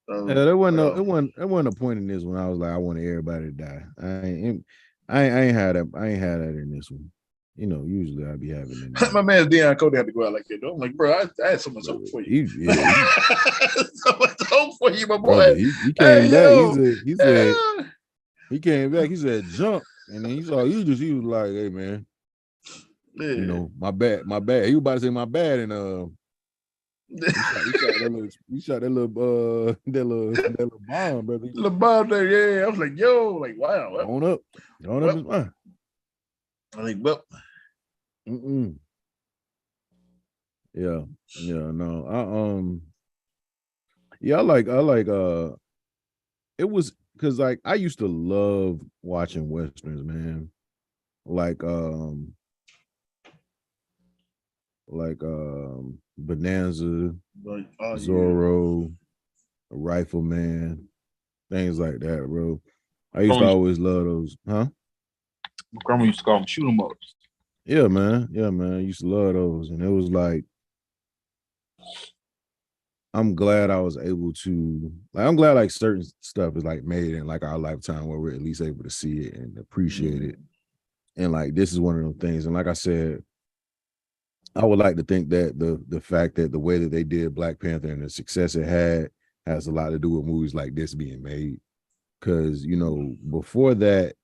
there wasn't a point in this one. I was like, I wanted everybody to die. I ain't had that in this one. You know, usually I'd be having it. My man Deion Cody had to go out like that. Though. I'm like, bro, I had so much hope for you. So much hope for you, my boy. Brother, he came back. He said he came back. He said jump, and then he saw you. He was like, hey man, you know, my bad. He was about to say my bad, and he shot that little bomb, brother. Little bomb there, yeah. I was like, yo, like wow. On up his mind. I think, well. Yeah, no. I like it was because like I used to love watching westerns, man. Like Bonanza, Zorro, Rifleman, things like that, bro. I used to always love those, huh? My grandma used to call them shoot 'em ups. Yeah, man. I used to love those, and it was like, I'm glad I was able to, like, I'm glad like certain stuff is like made in like our lifetime where we're at least able to see it and appreciate it. And like this is one of those things. And like I said, I would like to think that the fact that the way that they did Black Panther and the success it had has a lot to do with movies like this being made. Because, you know, before that,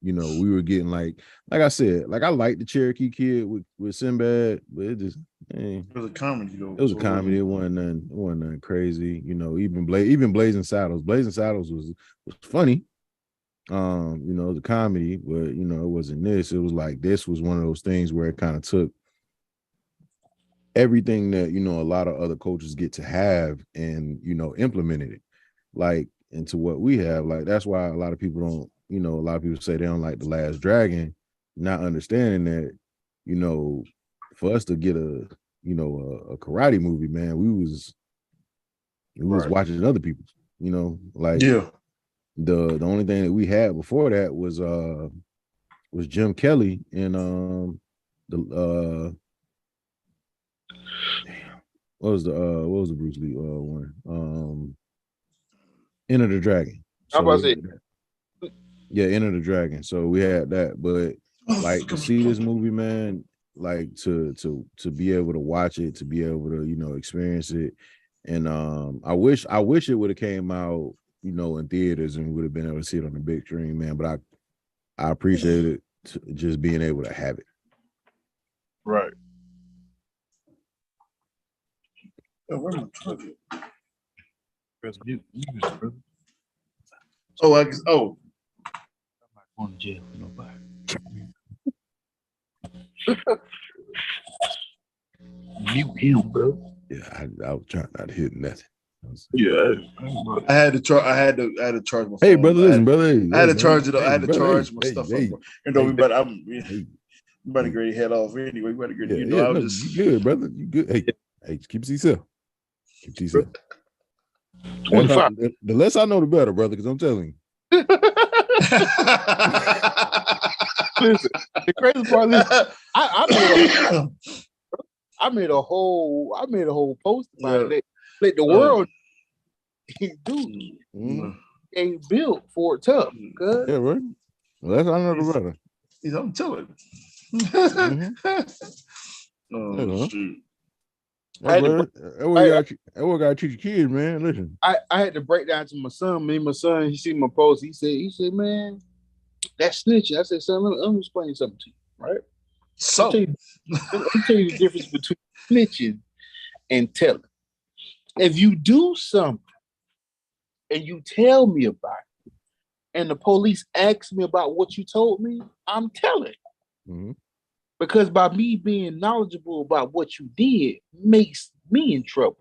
you know, we were getting like I said, like I liked the Cherokee Kid with Sinbad, but it just it was a comedy though. It was a comedy. It wasn't nothing crazy. You know, even Blazing Saddles. Blazing Saddles was funny. You know, the comedy, but you know, it wasn't this. It was like this was one of those things where it kind of took everything that, you know, a lot of other cultures get to have and, you know, implemented it like into what we have. Like that's why a lot of people don't, you know, a lot of people say they don't like The Last Dragon, not understanding that, you know, for us to get a karate movie, man, we was watching other people's, you know, like the only thing that we had before that was Jim Kelly and what was the Bruce Lee one? Enter the Dragon. How about it? Yeah, Enter the Dragon. So we had that, but like to see this movie, man, like to be able to watch it, to be able to, you know, experience it. And I wish it would have came out, you know, in theaters and would have been able to see it on the big screen, man. But I appreciate it just being able to have it. Right. Oh, where's my charger? Press mute, brother. Oh, I'm not going to jail for nobody. Mute him, bro. Yeah, I was trying not to hit nothing. I had to charge my phone. Hey, brother, listen, brother. I had to charge it. I had to charge my stuff up. You know, we better get ready to head off anyway. We better get. You good, brother. You good? Hey, just keep it to yourself. Keep it to yourself. 25. The less I know, the better, brother. Because I'm telling you. Listen, the crazy part is, I made a whole post about it. Let the world, dude, ain't built for it tough. Yeah, right. Well, that's I know the better. I'm telling you. Shoot. That's what you gotta teach your kids, man. Listen. I had to break down to my son. My son, he see my post. He said, man, that's snitching. I said, son, let me explain something to you, right? So let me tell you the difference between snitching and telling. If you do something and you tell me about it, and the police ask me about what you told me, I'm telling. Mm-hmm. Because by me being knowledgeable about what you did makes me in trouble.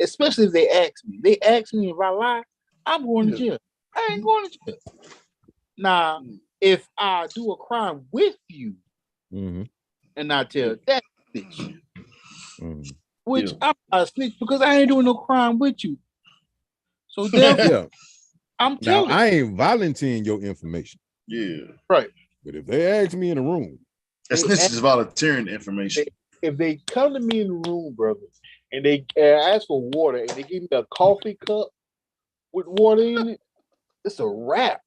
Especially if they ask me. They ask me if I lie, I'm going to jail. I ain't going to jail. Now, if I do a crime with you, and I tell that snitch, which I'm not a snitch because I ain't doing no crime with you. So therefore, I'm telling. Now, I ain't volunteering your information. Yeah. Right. But if they ask me in a room, a snitch is volunteering information. If they come to me in the room, brother, and they ask for water and they give me a coffee cup with water in it, it's a wrap.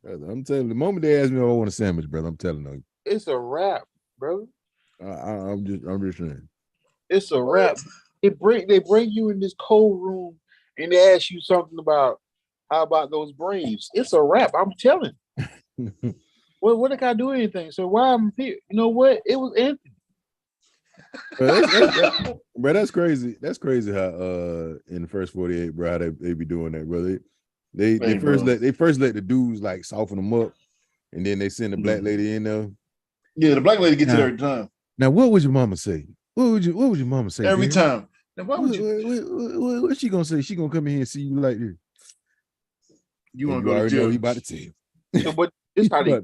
I'm telling you, the moment they ask me if I want a sandwich, brother, I'm telling you. It's a wrap, brother. I'm just saying. It's a wrap. They bring you in this cold room and they ask you something about how about those Braves. It's a wrap. I'm telling. What if I do anything? So why I'm here? You know what? It was Anthony. Bro, that's crazy. That's crazy how in the first 48, bro, how they be doing that, brother. They first let the dudes like soften them up, and then they send the black lady in there. Yeah, the black lady gets it every time. Now, what would your mama say? What would your mama say every time? Now, what's she gonna say? She gonna come in here and see you like this? You want to go to jail? Know he about to tell you. So, but this how they.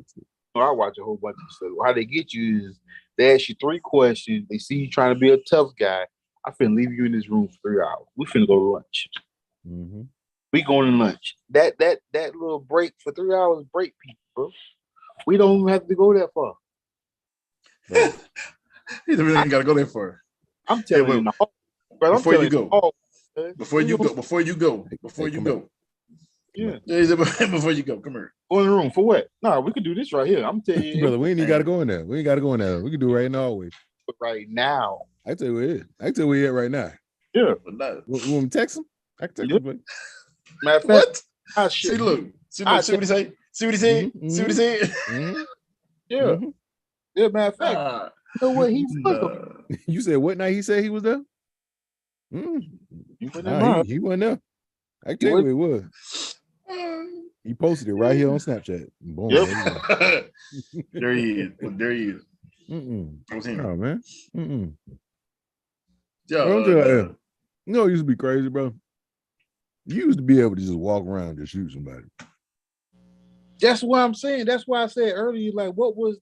I watch a whole bunch of stuff. How they get you is they ask you 3 questions. They see you trying to be a tough guy. I finna leave you in this room for 3 hours. We finna go to lunch. We going to lunch. That little break for 3 hours break people, bro. We don't even have to go that far. You really ain't gotta go that far. I'm telling you, before you go. Before you go. Yeah. Before you go, come here. Go in the room for what? No, we could do this right here. I'm telling you, brother. We ain't even got to go in there. We ain't got to go in there. We can do it right now. Always. But right now, I tell you where it is. I tell you where you at right now. Yeah. You want me to text him? I can text him. Buddy. Matter of fact, what? See, look. See what he say. See what he said. See what he said. Yeah. Yeah. Matter of fact, you know what he was? You said what night he said he was there? He wasn't there. I tell you where it was. He posted it right here on Snapchat. Boom. Yep. There he is. There he is. That was him. Oh man. Yeah. You know, it used to be crazy, bro. You used to be able to just walk around and just shoot somebody. That's what I'm saying. That's why I said earlier, like, what was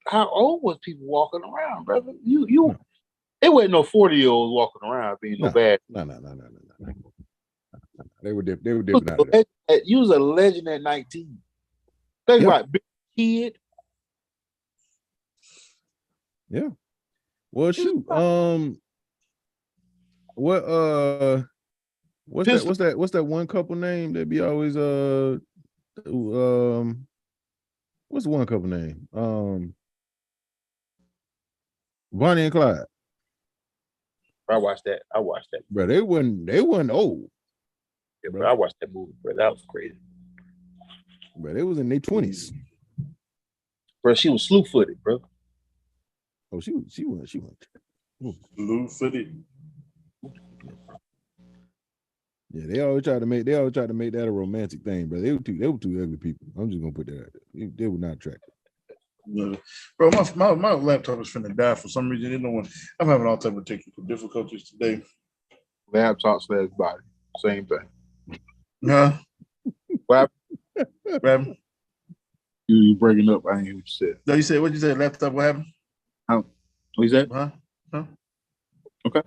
how old was people walking around, brother? You it wasn't no 40-year-olds walking around being no bad. No. They were different out there. You was a legend at 19. Think about big kid. Yeah. Well, shoot. What's that one couple name that be always what's the one couple name? Bonnie and Clyde. I watched that. Bro, they wasn't old. Yeah, bro, I watched that movie, bro. That was crazy. Bro, they was in their 20s. Bro, she was slew-footed, bro. Oh, she went. Slew-footed. Yeah, they always try to make that a romantic thing, bro. They were two ugly people. I'm just gonna put that out there. They were not attractive. No. Bro, my laptop is finna die for some reason. I'm having all type of technical difficulties today. Laptop / body, same thing. Huh? What? You breaking up? I ain't hear what you said. No, you said what you said? Laptop? What happened? What you said? Huh? Okay.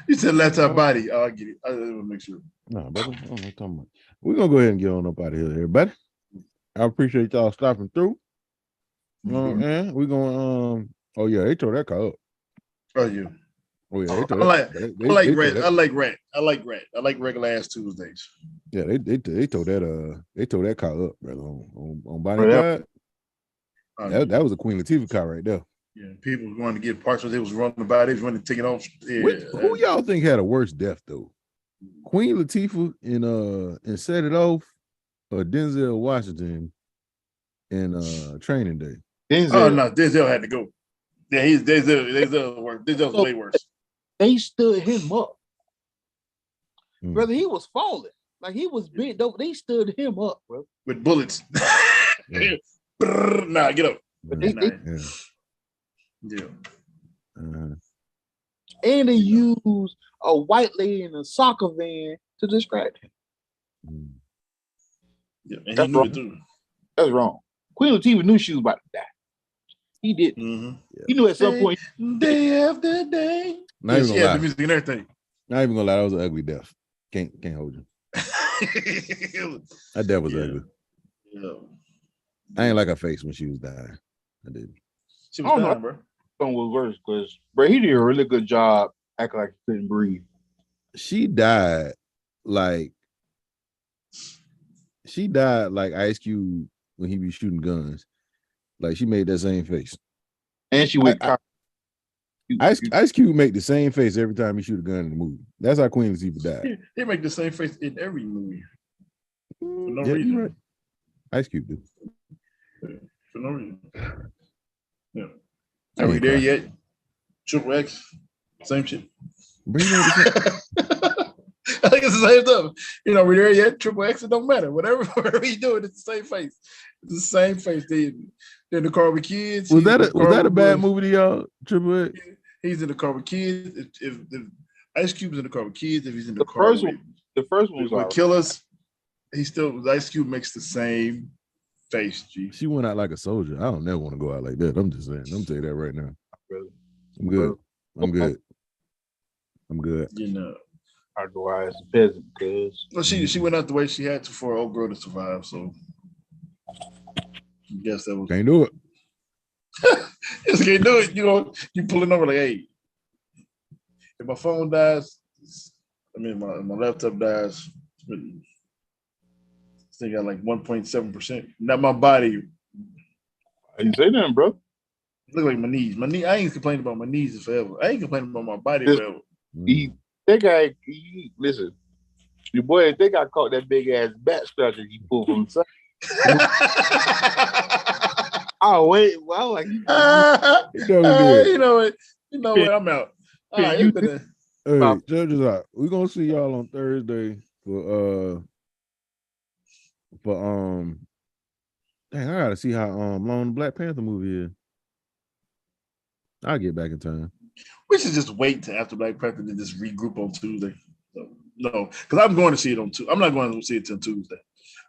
You said laptop body. Oh, I get it. I want to make sure. No, brother. I don't know what I'm talking about. We're gonna go ahead and get on up out of here, everybody. I appreciate y'all stopping through. And we're gonna oh yeah, they tore that car up. Oh yeah. Oh yeah, I like Rat. I like regular ass Tuesdays. Yeah, they tore that car up, brother. On Bonnie Clyde. That was a Queen Latifah car right there. Yeah, people wanted to get parts of it was running by. They was running to take it off. Yeah. Who y'all think had a worse death though? Queen Latifah in Set It Off, or Denzel Washington in Training Day? Denzel. Oh no, Denzel had to go. Yeah, Denzel worse. Denzel's way worse. They stood him up. brother, he was falling. Like he was bent over. They stood him up, bro. With bullets. Nah, get up. Yeah. And they used a white lady in a soccer van to distract him. Yeah, and he knew it too. That's wrong. Queen Latifah knew she was about to die. He did. He knew at some point. Day after day. Not even she gonna had lie. the music and everything. Not even gonna lie, that was an ugly death. Can't hold you. That death was ugly. Yeah. I ain't like her face when she was dying. I did. She was dying, bro. One was worse because, bro, he did a really good job acting like he couldn't breathe. She died like Ice Cube when he be shooting guns. Like she made that same face. And she went. Ice Cube make the same face every time he shoot a gun in the movie. That's how Queen Latifah died. He make the same face in every movie. For no yeah, reason. Right. Ice Cube do. For no reason. Yeah. Are we there yet? Triple X, same shit. I think it's the same stuff. You know, we're there yet? Triple X, it don't matter. Whatever he's doing, it's the same face. It's the same face. They're in the car with kids. Was that a bad movie to y'all? Triple X? He's in the car with kids. If Ice Cube's in the car with kids, if he's in the car the first one was with killers, he still Ice Cube makes the same face. G. She went out like a soldier. I don't never want to go out like that. I'm just saying. I'm telling you that right now. I'm good. I'm good. I'm good. You know, I go out as a peasant because she went out the way she had to for an old girl to survive. So I guess that was can't do it. Just can't do it. You know, you pulling over like, hey, if my phone dies, my laptop dies. I think I got like 1.7%. Not my body. I didn't say nothing, bro. Look like my knees. I ain't complaining about my knees forever. I ain't complaining about my body forever. Listen, your boy, they got caught that big ass bat scratcher he pulled from the side. Oh wait, well, like you know what? I'm out. All right, hey, judges out. We're gonna see y'all on Thursday for dang, I gotta see how long the Black Panther movie is. I'll get back in time. We should just wait till after Black Panther and just regroup on Tuesday. No, because I'm going to see it on Tuesday. I'm not going to see it till Tuesday.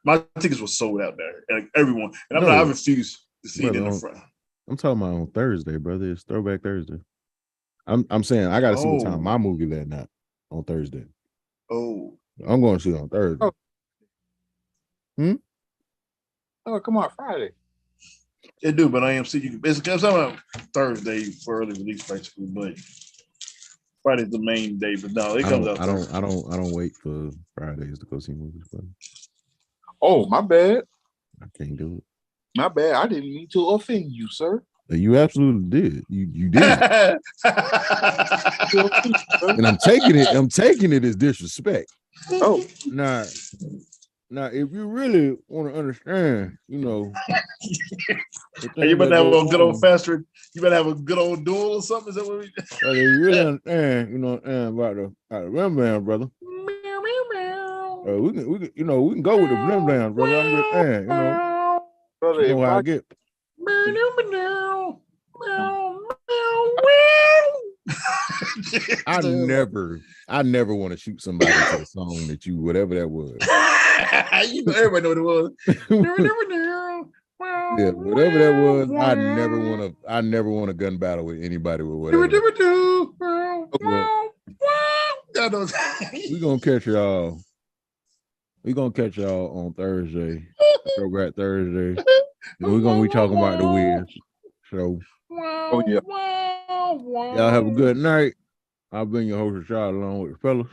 My tickets were sold out there, and everyone. And I refuse to see it in the front. I'm talking about on Thursday, brother. It's Throwback Thursday. I'm saying I got to see what time my movie that night on Thursday. Oh, I'm going to see it on Thursday. Oh, come on, Friday. It do, but AMC. It's about Thursday for early release, basically. But Friday's the main day. But no, it comes out. I don't wait for Fridays to go see movies, brother. Oh, my bad. I can't do it. My bad. I didn't mean to offend you, sir. You absolutely did. You did. And I'm taking it as disrespect. Oh, now, if you really want to understand, you know, you better have a good old faster. You better have a good old duel or something. Is that what we? If you really understand, you know, about the Rembrandt, brother. We can go with the Rembrandt, brother. I'm just saying, you know, brother, you know how I get. I never want to shoot somebody to a song that you, whatever that was. You know, everybody know what it was. Yeah, whatever that was, I never want a gun battle with anybody with whatever. We're gonna catch y'all. We're gonna catch y'all on Thursday. Throwback Thursday. We're gonna be talking about the Wiz. So y'all have a good night. I've been your host, Rashad, along with the fellas.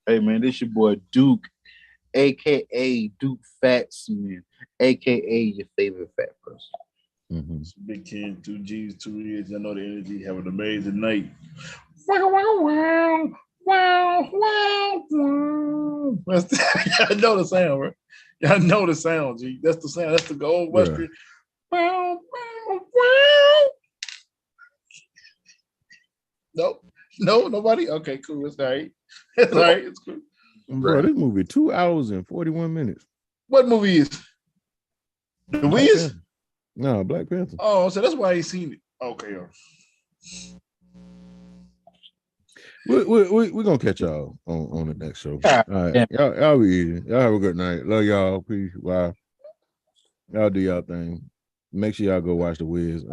Hey man, this your boy Duke, aka Duke Fatsman, aka your favorite fat person. Mm-hmm. It's Big Ken, 2 G's, 2 E's. I know the energy. Have an amazing night. Y'all know the sound, right? Y'all know the sound, G. That's the sound. That's the old Western. Yeah. No, nobody. Okay, cool. It's all right. It's all right. It's cool. Bro, this movie 2 hours and 41 minutes. What movie is? The Wiz? No, Black Panther. Oh, so that's why I ain't seen it. Okay. We're gonna catch y'all on the next show. All right. Y'all be easy. Y'all have a good night. Love y'all. Peace. Bye. Y'all do y'all thing. Make sure y'all go watch The Wiz.